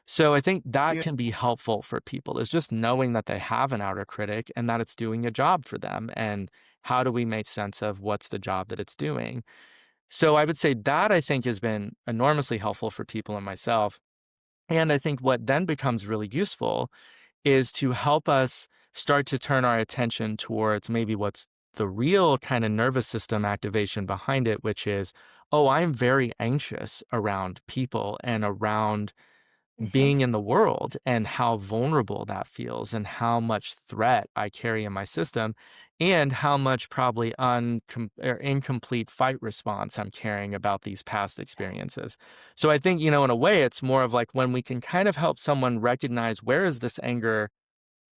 So I think that can be Beautiful. helpful for people is just knowing that they have an outer critic and that it's doing a job for them. And how do we make sense of what's the job that it's doing? So I would say that I think has been enormously helpful for people and myself. And I think what then becomes really useful is to help us start to turn our attention towards maybe what's the real kind of nervous system activation behind it, which is, oh, I'm very anxious around people and around Mhm. being in the world and how vulnerable that feels and how much threat I carry in my system and how much probably or incomplete fight response I'm carrying about these past experiences. So I think, in a way, it's more of like when we can kind of help someone recognize where is this anger,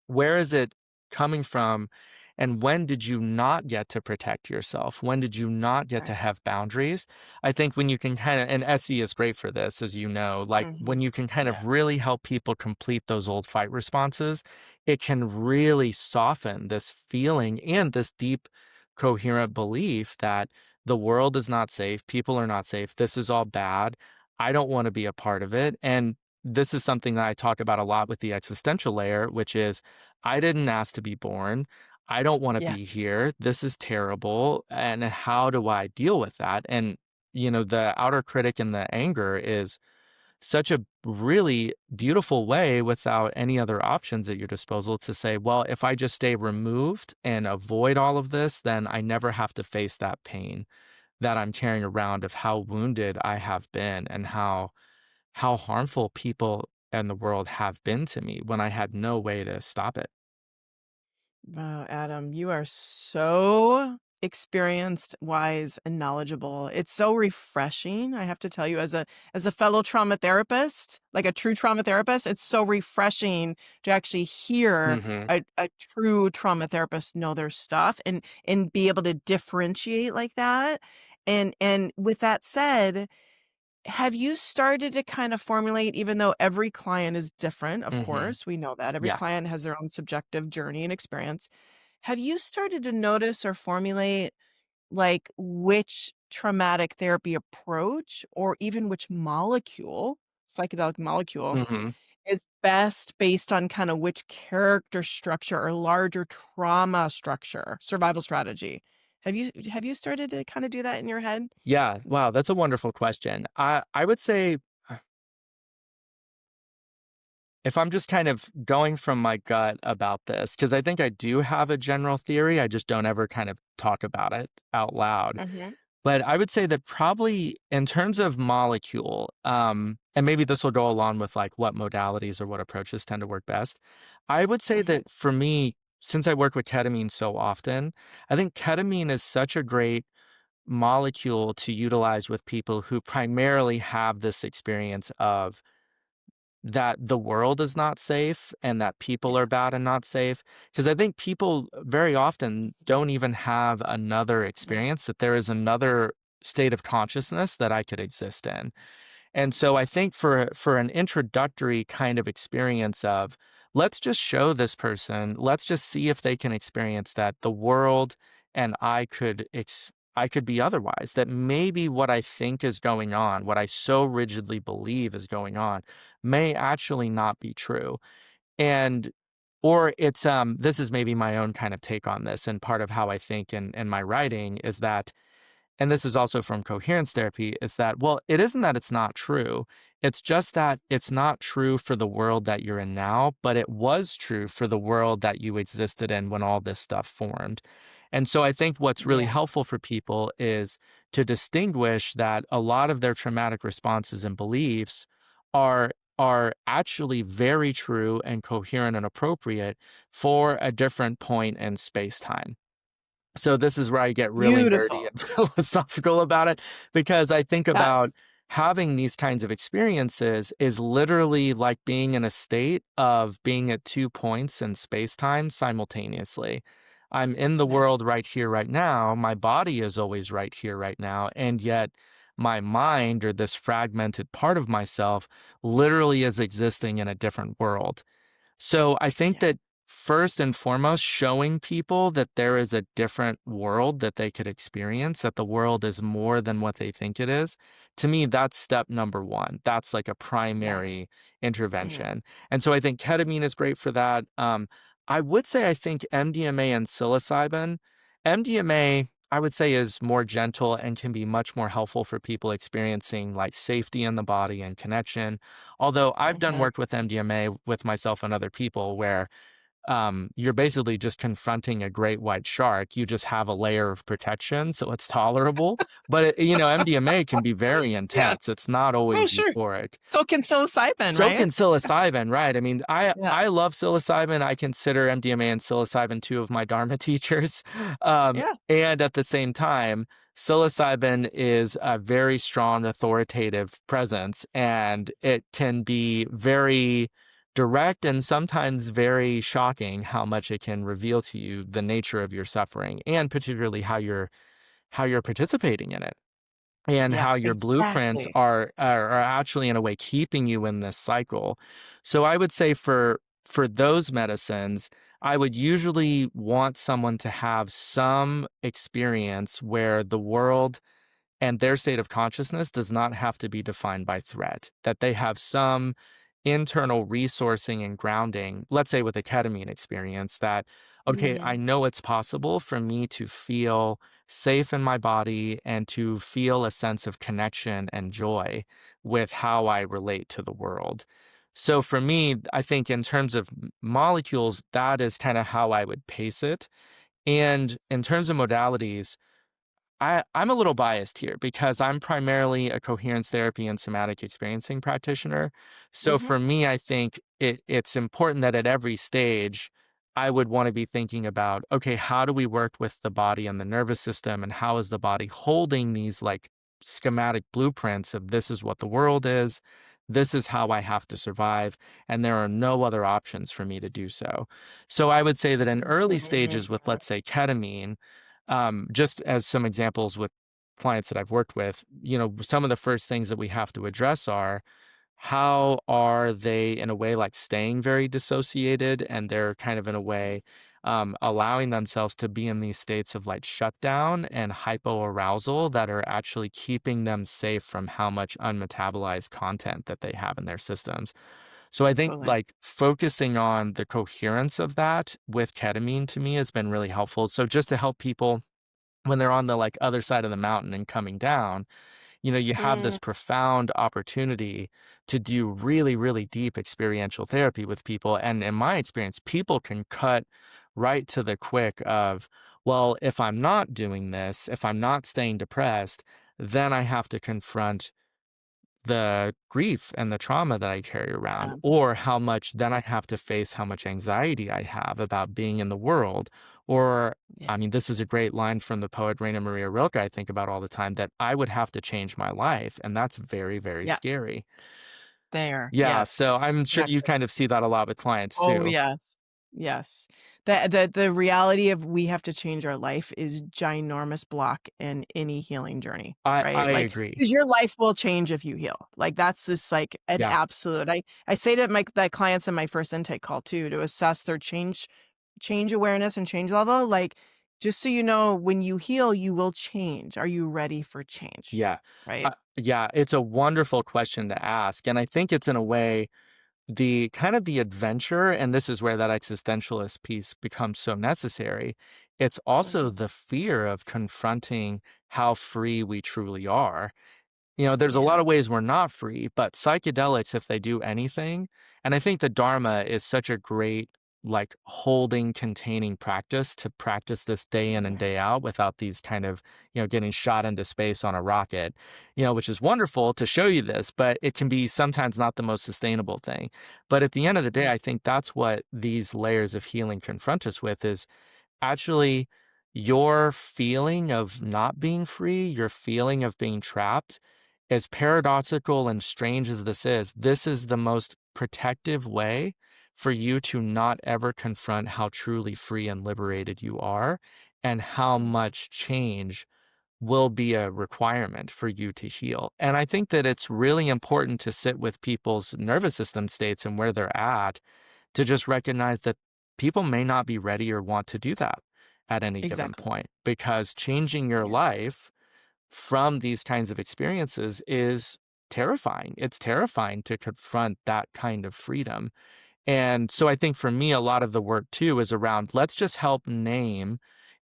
where is it coming from? And when did you not get to protect yourself? When did you not get to Right. have boundaries? I think when you can kind of, and SE is great for this, as you know, like when Mhm. you can kind Yeah. of really help people complete those old fight responses, it can really soften this feeling and this deep, coherent belief that the world is not safe, people are not safe, this is all bad. I don't want to be a part of it. And this is something that I talk about a lot with the existential layer, which is I didn't ask to be born. I don't want to Yeah. be here. This is terrible. And how do I deal with that? And, the outer critic and the anger is such a really beautiful way without any other options at your disposal to say, well, if I just stay removed and avoid all of this, then I never have to face that pain that I'm carrying around of how wounded I have been and how harmful people and the world have been to me when I had no way to stop it. Wow, Adam, you are so experienced, wise, and knowledgeable. It's so refreshing, I have to tell you, as a fellow trauma therapist, like a true trauma therapist, it's so refreshing to actually hear Mhm. a true trauma therapist know their stuff and be able to differentiate like that. And with that said, have you started to kind of formulate, even though every client is different, of Mhm. course, we know that every Yeah. client has their own subjective journey and experience. Have you started to notice or formulate like which traumatic therapy approach or even which molecule, psychedelic molecule, Mhm. is best based on kind of which character structure or larger trauma structure, survival strategy? Have you started to kind of do that in your head? Yeah. Wow, that's a wonderful question. I would say if I'm just kind of going from my gut about this, because I think I do have a general theory, I just don't ever kind of talk about it out loud. Mhm. But I would say that probably in terms of molecule, and maybe this will go along with like what modalities or what approaches tend to work best. I would say Mhm. that for me, since I work with ketamine so often, I think ketamine is such a great molecule to utilize with people who primarily have this experience of that the world is not safe and that people Yeah. are bad and not safe. Because I think people very often don't even have another Right. experience, that there is another state of consciousness that I could exist in. And so I think for an introductory kind of experience of let's just show this person, let's just see if they can experience that the world and I could be otherwise, that maybe what I think is going on, what I so rigidly believe is going on, may actually not be true. And or it's this is maybe my own kind of take on this, and part of how I think in my writing is that, and this is also from coherence therapy, is that, well, it isn't that it's not true. It's just that it's not true for the world that you're in now, but it was true for the world that you existed in when all this stuff formed. And so I think what's really Yeah. helpful for people is to distinguish that a lot of their traumatic responses and beliefs are are actually very true and coherent and appropriate for a different point in space time. So this is where I get really nerdy Beautiful. and philosophical about it, because I think about Yes. having these kinds of experiences is literally like being in a state of being at 2 points in space-time simultaneously. I'm in the Yes. world right here, right now. My body is always right here, right now, and yet my mind, or this fragmented part of myself, literally is existing in a different world. So I think Yeah. that first and foremost, showing people that there is a different world that they could experience, that the world is more than what they think it is. To me, that's step number one. That's like a Yes. primary Mhm. intervention. And so I think ketamine is great for that. I would say I think MDMA and psilocybin. MDMA, I would say is more gentle and can be much more helpful for people experiencing like safety in the body and connection. Although I've done Mhm. work with MDMA with myself and other people where you're basically just confronting a great white shark. You just have a layer of protection, so it's tolerable. But MDMA can be very Yeah. intense. It's not Oh, always sure. euphoric. So can psilocybin, So right? can psilocybin, right? I mean, I Yeah. I love psilocybin. I consider MDMA and psilocybin two of my dharma teachers. Yeah. And at the same time, psilocybin is a very strong authoritative presence, and it can be very direct and sometimes very shocking how much it can reveal to you the nature of your suffering and particularly how you're participating in it and Yeah, how your blueprints exactly. are actually in a way keeping you in this cycle. So I would say for those medicines, I would usually want someone to have some experience where the world and their state of consciousness does not have to be defined by threat, that they have some internal resourcing and grounding, let's say with a ketamine experience, that, okay, I Mhm. know it's possible for me to feel safe in my body and to feel a sense of connection and joy with how I relate to the world. So for me, I think in terms of molecules, that is kind of how I would pace it. And in terms of modalities, I'm a little biased here because I'm primarily a coherence therapy and somatic experiencing practitioner. So Mhm. for me, I think it's important that at every stage, I would want to be thinking about, okay, how do we work with the body and the nervous system, and how is the body holding these like schematic blueprints of this is what the world is, this is how I have to survive, and there are no other options for me to do so. So I would say that in early stages with, Mhm. let's say, ketamine, just as some examples with clients that I've worked with, some of the first things that we have to address are how are they in a way like staying very dissociated and they're kind of in a way allowing themselves to be in these states of like shutdown and hypoarousal that are actually keeping them safe from how much unmetabolized content that they have in their systems. So I think Totally. like focusing on the coherence of that with ketamine to me has been really helpful. So just to help people when they're on the like other side of the mountain and coming down, you have Mm, this profound opportunity to do really, really deep experiential therapy with people. And in my experience, people can cut right to the quick of, well, if I'm not doing this, if I'm not staying depressed, then I have to confront the grief and the trauma that I carry around, yeah. or how much then I have to face how much anxiety I have about being in the world. Or, Yeah. I mean, this is a great line from the poet Raina Maria Rilke I think about all the time that I would have to change my life. And that's very, very Yeah. scary. There. Yeah. So Yes. I'm sure you Exactly. kind of see that a lot with clients Oh, too. yes. Yes. The reality of we have to change our life is ginormous block in any healing journey, I right? Like, agree. because your life will change if you heal. Like, that's just, like, an Yeah. absolute I say to my clients in my first intake call too, to assess their change awareness and change level, like, just so you know, when you heal, you will change. Are you ready for change? Yeah. Right? Yeah. It's a wonderful question to ask. And I think it's in a way, the kind of the adventure, and this is where that existentialist piece becomes so necessary. It's also Mhm. the fear of confronting how free we truly are. There's a lot Yeah. of ways we're not free, but psychedelics, if they do anything, and I think the Dharma is such a great, like, holding, containing practice to practice this day in and day out without these kind of, getting shot into space on a rocket, which is wonderful to show you this, but it can be sometimes not the most sustainable thing. But at the end of the day, Yeah. I think that's what these layers of healing confront us with is actually your feeling of not being free, your feeling of being trapped, as paradoxical and strange as this is the most protective way for you to not ever confront how truly free and liberated you are and how Mhm. much change will be a requirement for you to heal. And I think that it's really important to sit with people's nervous system states and where they're at to just recognize that people may not be ready or want to do that at any given Exactly. point because changing your Yeah. life from these kinds of experiences is terrifying. It's terrifying to confront that kind of freedom. And so I think for me, a lot of the work too is around let's just help name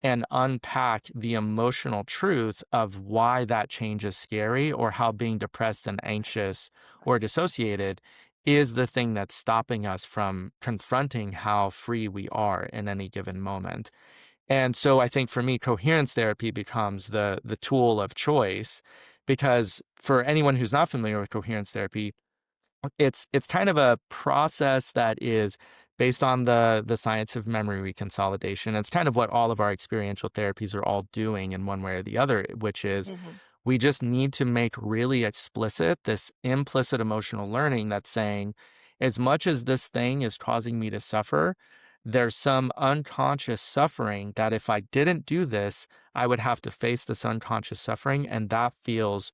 and unpack the emotional truth of why that change is scary or how being depressed and anxious or dissociated is the thing that's stopping us from confronting how free we are in any given moment. And so I think for me, coherence therapy becomes the tool of choice because for anyone who's not familiar with coherence therapy, it's kind of a process that is based on the science of memory reconsolidation. It's kind of what all of our experiential therapies are all doing in one way or the other, which is Mhm. we just need to make really explicit this implicit emotional learning that's saying, as much as this thing is causing me to suffer, there's some unconscious suffering that if I didn't do this, I would have to face this unconscious suffering, and that feels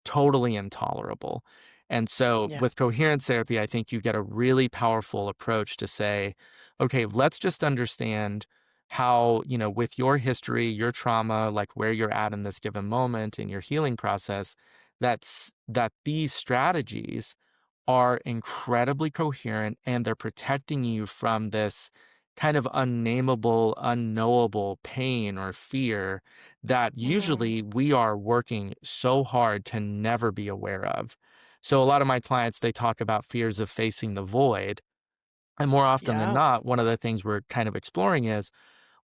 totally intolerable. And so Yeah. with coherence therapy, I think you get a really powerful approach to say, okay, let's just understand how, with your history, your trauma, like where you're at in this given moment in your healing process, that these strategies are incredibly coherent and they're protecting you from this kind of unnameable, unknowable pain or fear that Mm. usually we are working so hard to never be aware of. So a lot of my clients, they talk about fears of facing the void. And more often than Yeah. not, one of the things we're kind of exploring is,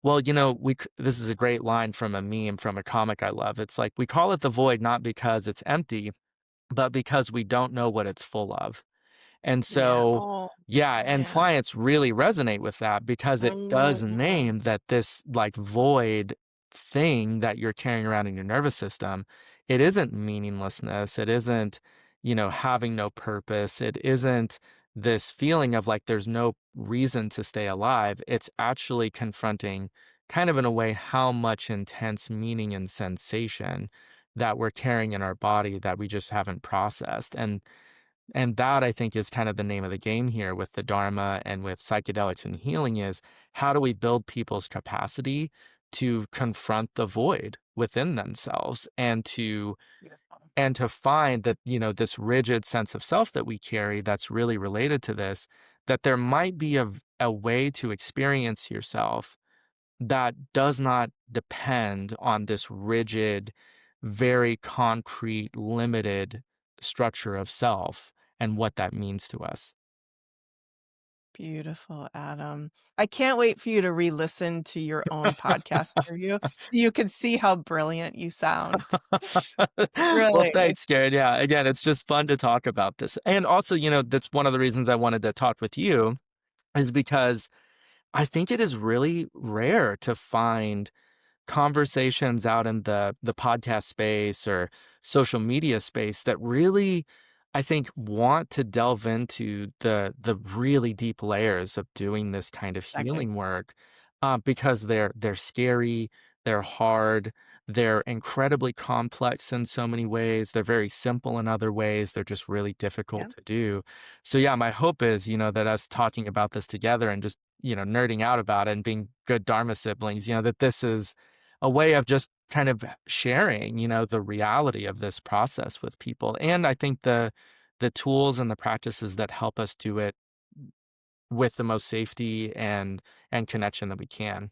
well, this is a great line from a meme from a comic I love. It's like, we call it the void not because it's empty, but because we don't know what it's full of. And Yeah. so, Oh, yeah, and yeah. clients really resonate with that because it does Mhm. name that this like void thing that you're carrying around in your nervous system, it isn't meaninglessness. It isn't, having no purpose. It isn't this feeling of like there's no reason to stay alive. It's actually confronting kind of in a way how much intense meaning and sensation that we're carrying in our body that we just haven't processed. And that I think is kind of the name of the game here with the Dharma and with psychedelics and healing is how do we build people's capacity to confront the void within themselves Beautiful. and to find that, this rigid sense of self that we carry that's really related to this, that there might be a way to experience yourself that does not depend on this rigid, very concrete, limited structure of self and what that means to us. Beautiful, Adam. I can't wait for you to re-listen to your own podcast interview. You can see how brilliant you sound. Well, Really. thanks, Karen. Yeah, again, it's just fun to talk about this. And also, that's one of the reasons I wanted to talk with you is because I think it is really rare to find conversations out in the podcast space or social media space that really I think want to delve into the really deep layers of doing this kind of Exactly. healing work because they're scary, they're hard, they're incredibly complex in so many ways, they're very simple in other ways, they're just really Yeah. difficult to do. So yeah, my hope is that us talking about this together and just nerding out about it and being good Dharma siblings, that this is a way of just kind of sharing, the reality of this process with people. And I think the tools and the practices that help us do it with the most safety and connection that we can.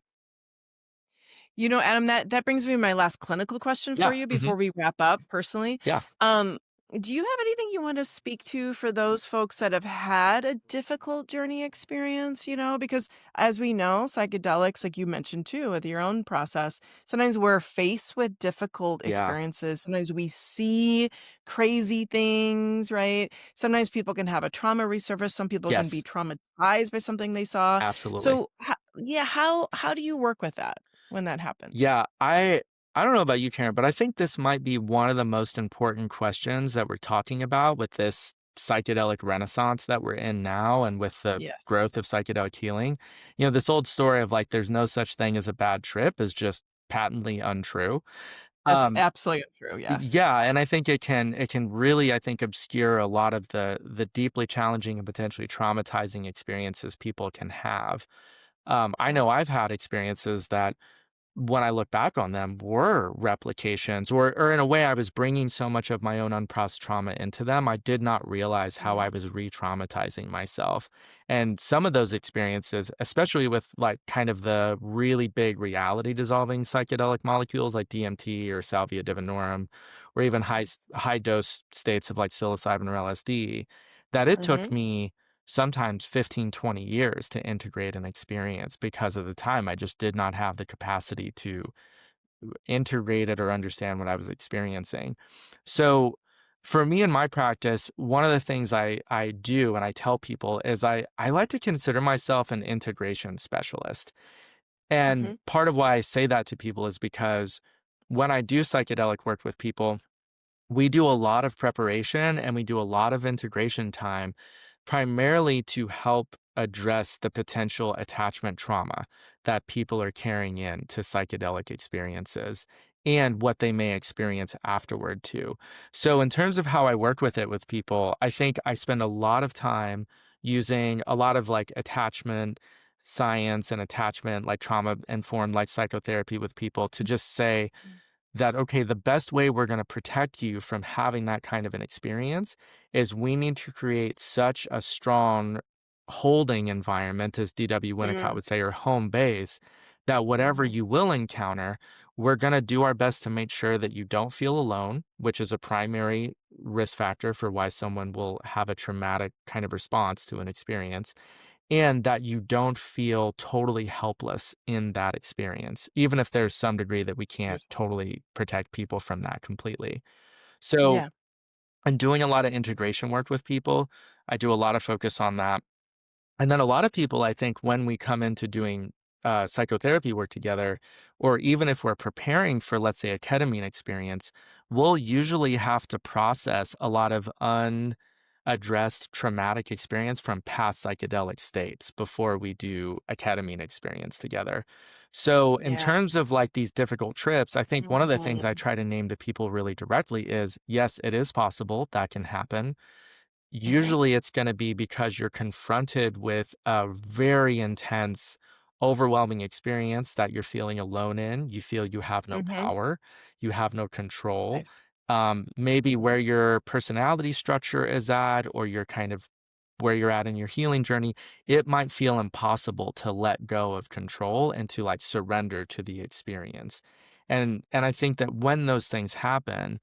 Adam, that brings me to my last clinical question for Yeah. you Hmm. before we wrap up personally. Yeah. Um, do you have anything you want to speak to for those folks that have had a difficult journey experience? Because as we know, psychedelics, like you mentioned too, with your own process, sometimes we're faced with difficult Yeah. experiences. Sometimes we see crazy things, right? Sometimes people can have a trauma resurface. Some people can be Yes. traumatized by something they saw. Absolutely. So, yeah, how do you work with that? When that happens. Yeah, I don't know about you, Karen, but I think this might be one of the most important questions that we're talking about with this psychedelic renaissance that we're in now and with the Yes. growth of psychedelic healing. This old story of like there's no such thing as a bad trip is just patently untrue. That's Um absolutely true, yes. yeah, and I think it can really, I think, obscure a lot of the deeply challenging and potentially traumatizing experiences people can have. I Yeah. know I've had experiences that when I look back on them, were replications, or in a way, I was bringing so much of my own unprocessed trauma into them. I did not realize how I Mm. was re-traumatizing myself. And some of those experiences, especially with like kind of the really big reality dissolving psychedelic molecules like DMT or salvia divinorum, or even high dose states of like psilocybin or LSD, that it took Mhm. me sometimes 15, 20 years to integrate an experience because of the time I just did not have the capacity to integrate it or understand what I was experiencing. So for me in my practice, one of the things I do and I tell people is I like to consider myself an integration specialist. And Mhm. part of why I say that to people is because when I do psychedelic work with people, we do a lot of preparation and we do a lot of integration time, primarily to help address the potential attachment trauma that people are carrying in to psychedelic experiences and what they may experience afterward too. So in terms of how I work with it with people, I think I spend a lot of time using a lot of like attachment science and attachment like trauma informed like psychotherapy with people to just say that, okay, the best way we're going to protect you from having that kind of an experience is we need to create such a strong holding environment, as D.W. Winnicott Mm. would say, or home base, that whatever Mhm. you will encounter, we're going to do our best to make sure that you don't feel alone, which is a primary risk factor for why someone will have a traumatic kind of response to an experience and that you don't feel totally helpless in that experience, even if there's some degree that we can't totally protect people from that completely. So, Yeah. I'm doing a lot of integration work with people. I do a lot of focus on that. And then a lot of people, I think, when we come into doing psychotherapy work together, or even if we're preparing for, let's say, a ketamine experience, we'll usually have to process a lot of unaddressed traumatic experience from past psychedelic states before we do a ketamine experience together. So, in Yeah. terms of like these difficult trips, I think one of the things I Mhm. try to name to people really directly is yes, it is possible that can happen. Mhm. Usually it's gonna be because you're confronted with a very intense, overwhelming experience that you're feeling alone in. You feel you have no Mhm. power, you have no control. Nice. Maybe Mhm. where your personality structure is at, or you're kind of where you're at in your healing journey, it might feel impossible to let go of control and to like surrender to the experience. And I think that when those things happen,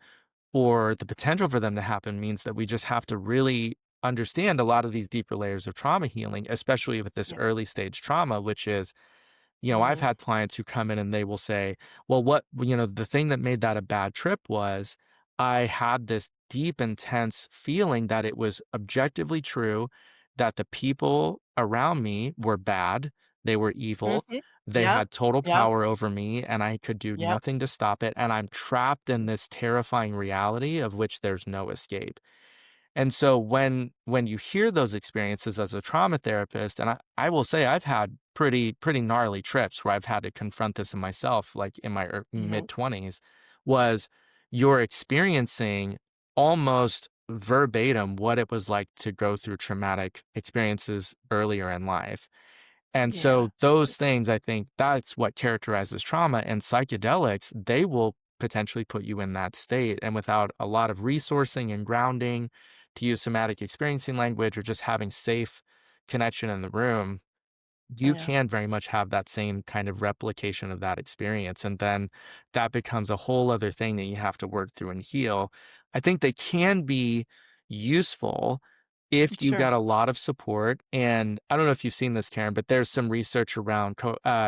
or the potential for them to happen means that we just have to really understand a lot of these deeper layers of trauma healing, especially with this Yeah. early stage trauma, which is, I've Mm. had clients who come in and they will say, well, the thing that made that a bad trip was I had this deep, intense feeling that it was objectively true that the people around me were bad, they were evil, Mhm. they Yep. had total Yep. power over me, and I could do Yep. nothing to stop it. And I'm trapped in this terrifying reality of which there's no escape. And so when you hear those experiences as a trauma therapist, and I will say I've had pretty gnarly trips where I've had to confront this in myself, like in my Mhm. mid 20s, was you're experiencing almost verbatim what it was like to go through traumatic experiences earlier in life. And Yeah. so those things, I think that's what characterizes trauma, and psychedelics, they will potentially put you in that state. And without a lot of resourcing and grounding, to use somatic experiencing language or just having safe connection in the room, you Yeah. can very much have that same kind of replication of that experience. And then that becomes a whole other thing that you have to work through and heal. I think they can be useful if you Sure. got a lot of support. And I don't know if you've seen this, Karen, but there's some research around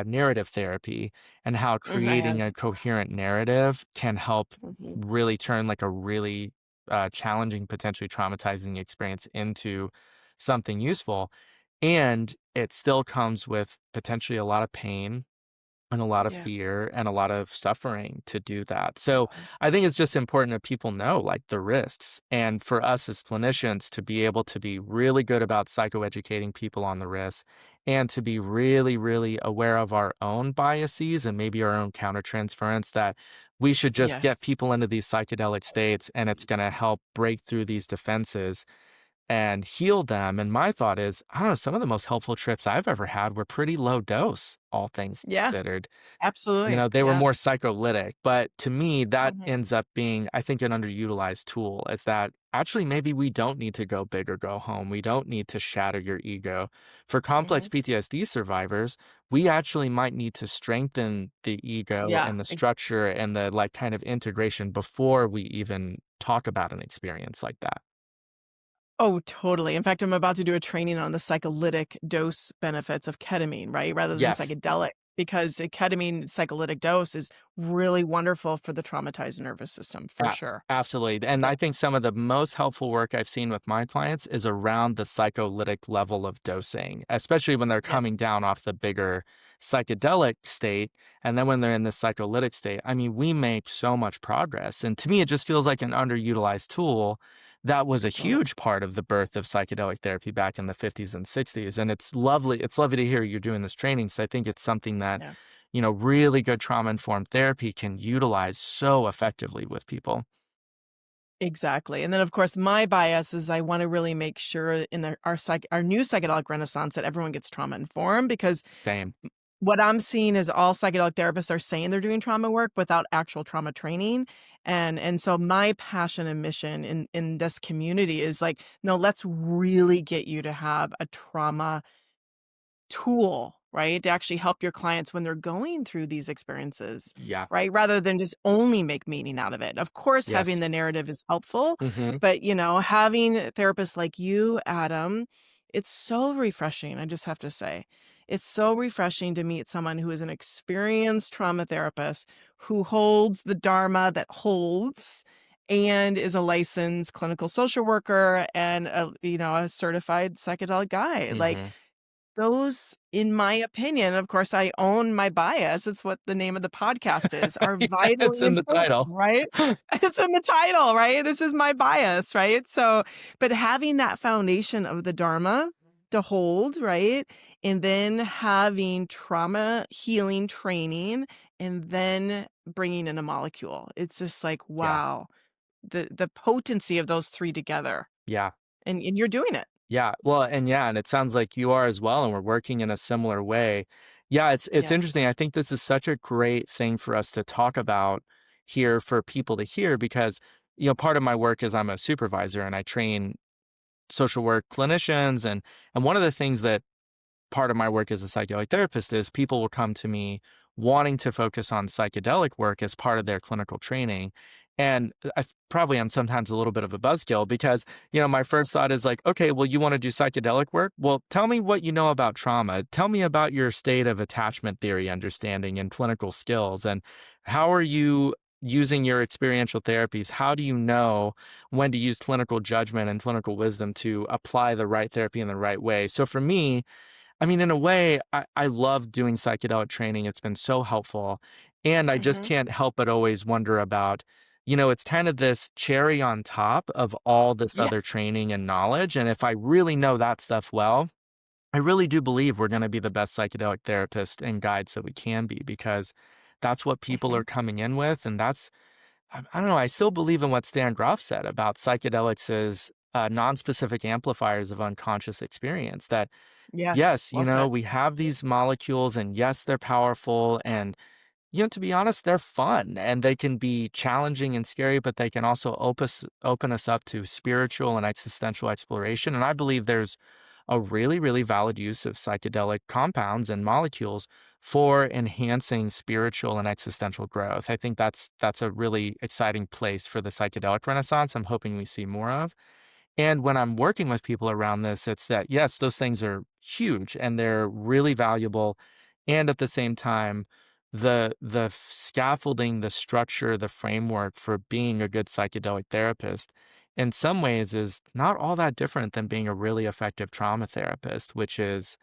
narrative therapy and how Mhm. I creating have. a coherent narrative can help Mhm. really turn like a really challenging, potentially traumatizing experience into something useful. And it still comes with potentially a lot of pain and a lot of Yeah. fear and a lot of suffering to do that. So Yeah. I think it's just important that people know like the risks. And for us as clinicians to be able to be really good about psychoeducating people on the risks and to be really, really aware of our own biases and maybe our own countertransference that we should just get Yes. people into these psychedelic states and it's going to help break through these defenses and heal them. And my thought is, I don't know, some of the most helpful trips I've ever had were pretty low dose, all things Yeah, considered. absolutely. They were Yeah. more psycholytic, but to me, that Mhm. ends up being, I think, an underutilized tool is that actually maybe we don't need to go big or go home. We don't need to shatter your ego. For complex Mhm. PTSD survivors, we actually might need to strengthen the ego Yeah. and the structure and the like kind of integration before we even talk about an experience like that. Oh, totally. In fact, I'm about to do a training on the psycholytic dose benefits of ketamine, right? Rather than Yes. psychedelic, because a ketamine psycholytic dose is really wonderful for the traumatized nervous system, for A sure. Absolutely, and I think Yes. some of the most helpful work I've seen with my clients is around the psycholytic level of dosing, especially when they're coming Yes. down off the bigger psychedelic state, and then when they're in the psycholytic state, I mean, we make so much progress, and to me, it just feels like an underutilized tool that was a Totally. huge part of the birth of psychedelic therapy back in the '50s and '60s, and it's lovely to hear you're doing this training, so I think it's something that Yeah. really good trauma-informed therapy can utilize so effectively with people. Exactly. And then, of course, my bias is I want to really make sure in our new psychedelic renaissance that everyone gets trauma informed, because Same. what I'm seeing is all psychedelic therapists are saying they're doing trauma work without actual trauma training. And so my passion and mission in this community is like, no, let's really get you to have a trauma tool, right? To actually help your clients when they're going through these experiences, Yeah. right? Rather than just only make meaning out of it. Of course, having Yes. the narrative is helpful, Mhm. but having therapists like you, Adam, it's so refreshing. I just have to say, it's so refreshing to meet someone who is an experienced trauma therapist who holds the Dharma that holds and is a licensed clinical social worker and a certified psychedelic guide. Like, Mhm. those, in my opinion, of course, I own my bias, it's what the name of the podcast is, are Yeah, it's vitally in the important, title. right? It's in the title, right? This is my bias, right? So, but having that foundation of the Dharma to hold, right? And then having trauma healing training and then bringing in a molecule. It's just like, Yeah. wow, the potency of those 3 together, Yeah. and you're doing it. Yeah. Well, and yeah, and it sounds like you are as well, and we're working in a similar way. Yeah, it's interesting. Yes. I think this is such a great thing for us to talk about here for people to hear because, part of my work is I'm a supervisor and I train social work clinicians and one of the things that part of my work as a psychedelic therapist is people will come to me wanting to focus on psychedelic work as part of their clinical training. And probably I'm sometimes a little bit of a buzzkill because, my first thought is like, okay, well, you want to do psychedelic work? Well, tell me what you know about trauma. Tell me about your state of attachment theory understanding and clinical skills. And how are you using your experiential therapies? How do you know when to use clinical judgment and clinical wisdom to apply the right therapy in the right way? So for me, I mean, in a way, I love doing psychedelic training. It's been so helpful. And I just Mhm. can't help but always wonder about, it's kind of this cherry on top of all this Yeah. other training and knowledge. And if I really know that stuff well, I really do believe we're going to be the best psychedelic therapist and guides that we can be because that's what people are Mhm. coming in with. And I don't know, I still believe in what Stan Groff said about psychedelics as non-specific amplifiers of unconscious experience that Yes, yes, well said. we have these molecules and yes, they're powerful and to be honest, they're fun and they can be challenging and scary, but they can also open us up to spiritual and existential exploration. And I believe there's a really, really valid use of psychedelic compounds and molecules for enhancing spiritual and existential growth. I think that's a really exciting place for the psychedelic renaissance. I'm hoping we see more of. And when I'm working with people around this, it's that, yes, those things are huge and they're really valuable. And at the same time, the scaffolding, the structure, the framework for being a good psychedelic therapist in some ways is not all that different than being a really effective trauma therapist, which is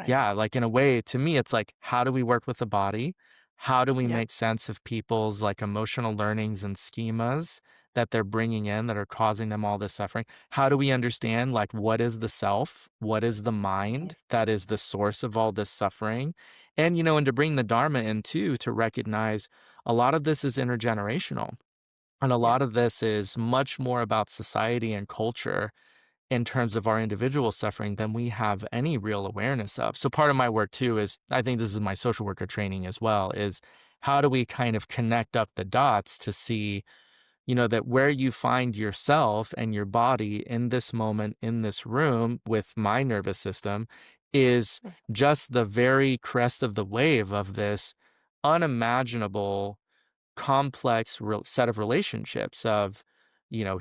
yeah, Nice. like in a way, to me, it's like, how do we work with the body? How do we Yep. make sense of people's like emotional learnings and schemas that they're bringing in that are causing them all this suffering? How do we understand like what is the self? What is the Mhm. mind that is the source of all this suffering? And, and to bring the Dharma in too, to recognize a lot of this is intergenerational. And a Yep. lot of this is much more about society and culture in terms of our individual suffering than we have any real awareness of. So part of my work too is, I think this is my social worker training as well, is how do we kind of connect up the dots to see, that where you find yourself and your body in this moment, in this room with my nervous system, is just the very crest of the wave of this unimaginable, complex set of relationships of,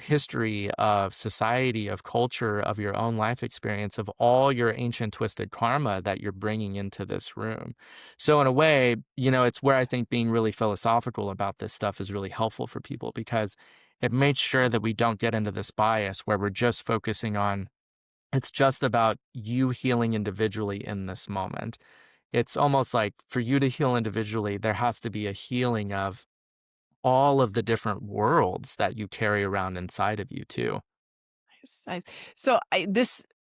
history, of society, of culture, of your own life experience, of all your ancient twisted karma that you're bringing into this room. So in a way, it's where I think being really philosophical about this stuff is really helpful for people, because it makes sure that we don't get into this bias where we're just focusing on, it's just about you healing individually in this moment. It's almost like for you to heal individually, there has to be a healing of all of the different worlds that you carry around inside of you too. Nice. So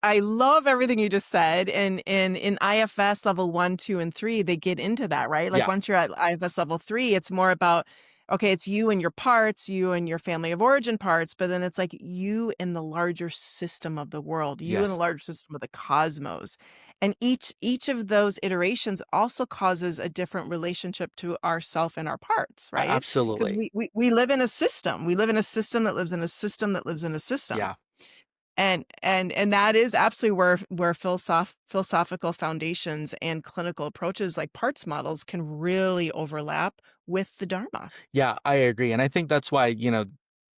I love everything you just said. And in IFS level 1, 2, and 3, they get into that, right? Like Yeah. once you're at IFS level 3, it's more about, okay, it's you and your parts, you and your family of origin parts, but then it's like you in the larger system of the world, you in the Yes. larger system of the cosmos. And each of those iterations also causes a different relationship to ourself and our parts, right? Because Absolutely. we live in a system. We live in a system that lives in a system that lives in a system. Yeah. And that is absolutely where philosophical foundations and clinical approaches like parts models can really overlap with the Dharma. Yeah, I agree. And I think that's why,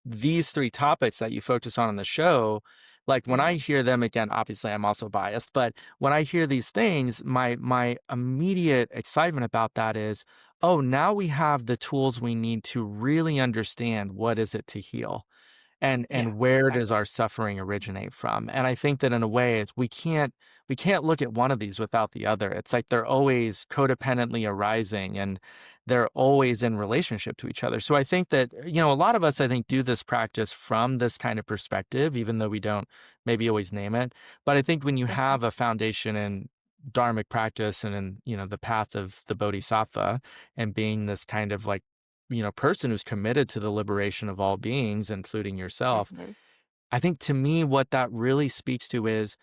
these three topics that you focus on in the show, like when I Mhm. hear them again, obviously I'm also biased, but when I hear these things, my immediate excitement about that is, oh, now we have the tools we need to really understand what is it to heal. Yeah, And where does exactly. our suffering originate from? And I think that in a way it's we can't look at one of these without the other. It's like they're always codependently arising, and they're always in relationship to each other. So I think that, a lot of us, I think, do this practice from this kind of perspective, even though we don't maybe always name it. But I think when you Mhm. have a foundation in dharmic practice and in, the path of the bodhisattva, and being this kind of like, person who's committed to the liberation of all beings, including yourself, Mhm. I think to me, what that really speaks to is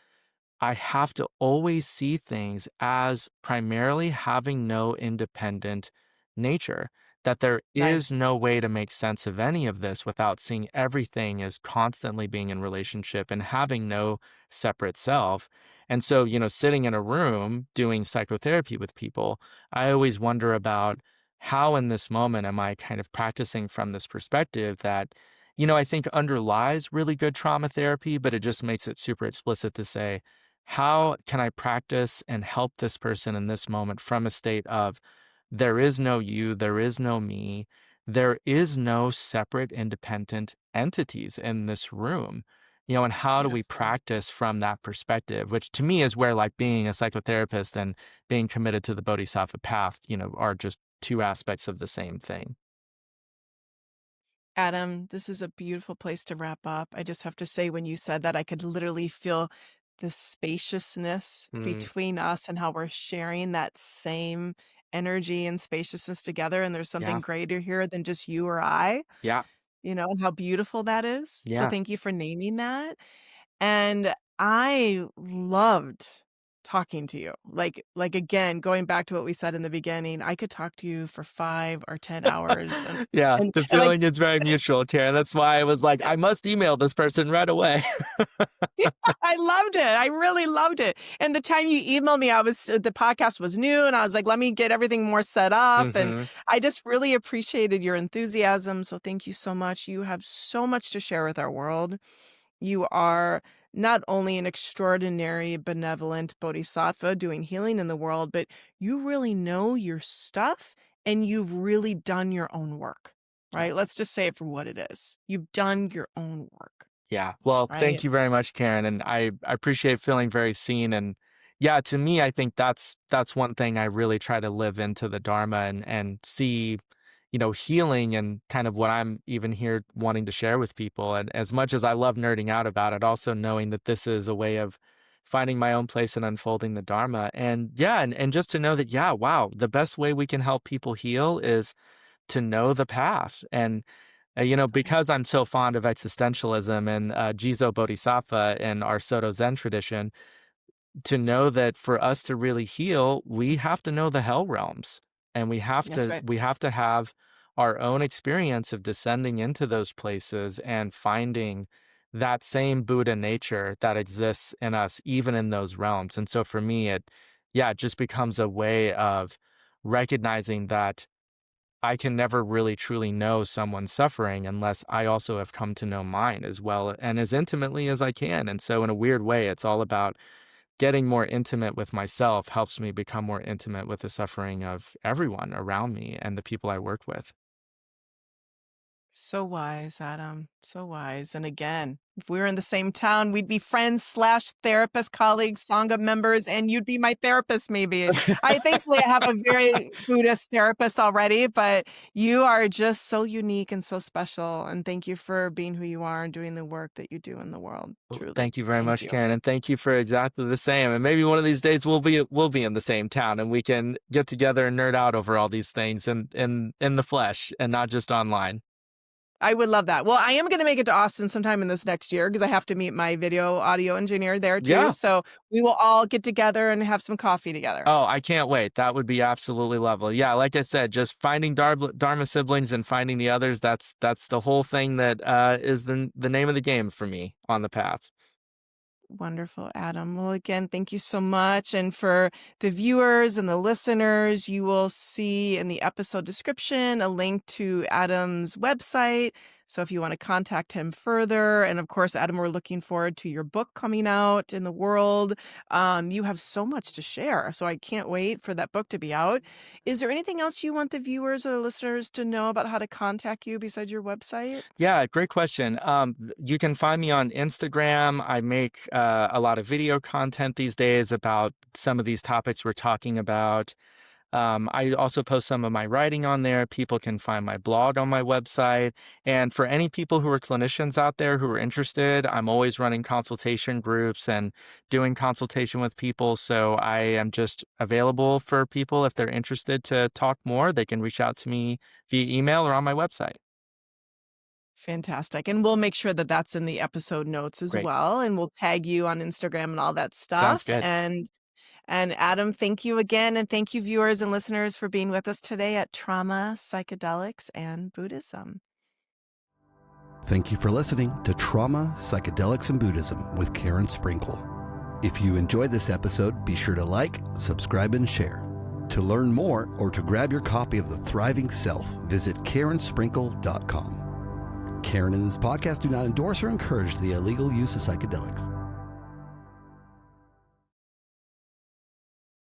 I have to always see things as primarily having no independent nature, that there Nice. is no way to make sense of any of this without seeing everything as constantly being in relationship and having no separate self. And so, sitting in a room doing psychotherapy with people, I always wonder about how in this moment am I kind of practicing from this perspective that, I think underlies really good trauma therapy, but it just makes it super explicit to say, how can I practice and help this person in this moment from a state of there is no you, there is no me, there is no separate independent entities in this room? And how do we Beautiful. practice from that perspective, which to me is where like being a psychotherapist and being committed to the bodhisattva path, are just two aspects of the same thing. Adam, this is a beautiful place to wrap up. I just have to say, when you said that, I could literally feel the spaciousness Mm, between us and how we're sharing that same energy and spaciousness together. And there's something yeah. greater here than just you or I, Yeah. and how beautiful that is. So Yeah. thank you for naming that. And I loved talking to you. Like again, going back to what we said in the beginning, I could talk to you for 5 or 10 hours Yeah, the and like feeling is very mutual, Karen. That's why I was like, I must email this person right away. I loved it. I really loved it. And the time you emailed me, the podcast was new and I was like, let me get everything more set up. And Mhm. I just really appreciated your enthusiasm. So thank you so much. You have so much to share with our world. You are not only an extraordinary, benevolent bodhisattva doing healing in the world, but you really know your stuff and you've really done your own work, Yeah. right? Let's just say it for what it is. You've done your own work, Yeah. Well, right? thank you very much, Karen. And I appreciate feeling very seen. And yeah, to me, I think that's one thing I really try to live into the Dharma and see, healing and kind of what I'm even here wanting to share with people. And as much as I love nerding out about it, also knowing that this is a way of finding my own place and unfolding the Dharma. And yeah, and just to know that, yeah, wow, the best way we can help people heal is to know the path. And Because I'm so fond of existentialism and Jizo Bodhisattva in our Soto Zen tradition, to know that for us to really heal, we have to know the hell realms, and we have That's to right. have our own experience of descending into those places and finding that same Buddha nature that exists in us, even in those realms. And so for me, it just becomes a way of recognizing that I can never really truly know someone's suffering unless I also have come to know mine as well and as intimately as I can. And so in a weird way, it's all about getting more intimate with myself helps me become more intimate with the suffering of everyone around me and the people I work with. So wise, Adam. So wise. And again, if we were in the same town, we'd be friends/therapist, colleagues, Sangha members, and you'd be my therapist, maybe. Thankfully, I have a very Buddhist therapist already, but you are just so unique and so special. And thank you for being who you are and doing the work that you do in the world. Well, Truly. thank you very Thank much, you. Karen, and thank you for exactly the same. And maybe one of these days we'll be in the same town and we can get together and nerd out over all these things in the flesh and not just online. I would love that. Well, I am going to make it to Austin sometime in this next year because I have to meet my video audio engineer there too. Yeah. So we will all get together and have some coffee together. Oh, I can't wait. That would be absolutely lovely. Yeah, like I said, just finding Dharma siblings and finding the others, that's the whole thing that is the name of the game for me on the path. Wonderful, Adam. Well, again, thank you so much. And for the viewers and the listeners, you will see in the episode description a link to Adam's website. So if you want to contact him further, and of course, Adam, we're looking forward to your book coming out in the world. You have so much to share, so I can't wait for that book to be out. Is there anything else you want the viewers or the listeners to know about how to contact you besides your website? Yeah, great question. You can find me on Instagram. I make a lot of video content these days about some of these topics we're talking about. I also post some of my writing on there. People can find my blog on my website. And for any people who are clinicians out there who are interested, I'm always running consultation groups and doing consultation with people. So I am just available for people if they're interested to talk more. They can reach out to me via email or on my website. Fantastic. And we'll make sure that that's in the episode notes as Great. well. And we'll tag you on Instagram and all that stuff. Sounds good. And Adam, thank you again. And thank you, viewers and listeners, for being with us today at Trauma, Psychedelics, and Buddhism. Thank you for listening to Trauma, Psychedelics, and Buddhism with Karen Sprinkle. If you enjoyed this episode, be sure to like, subscribe, and share. To learn more or to grab your copy of The Thriving Self, visit karensprinkle.com. Karen and this podcast do not endorse or encourage the illegal use of psychedelics.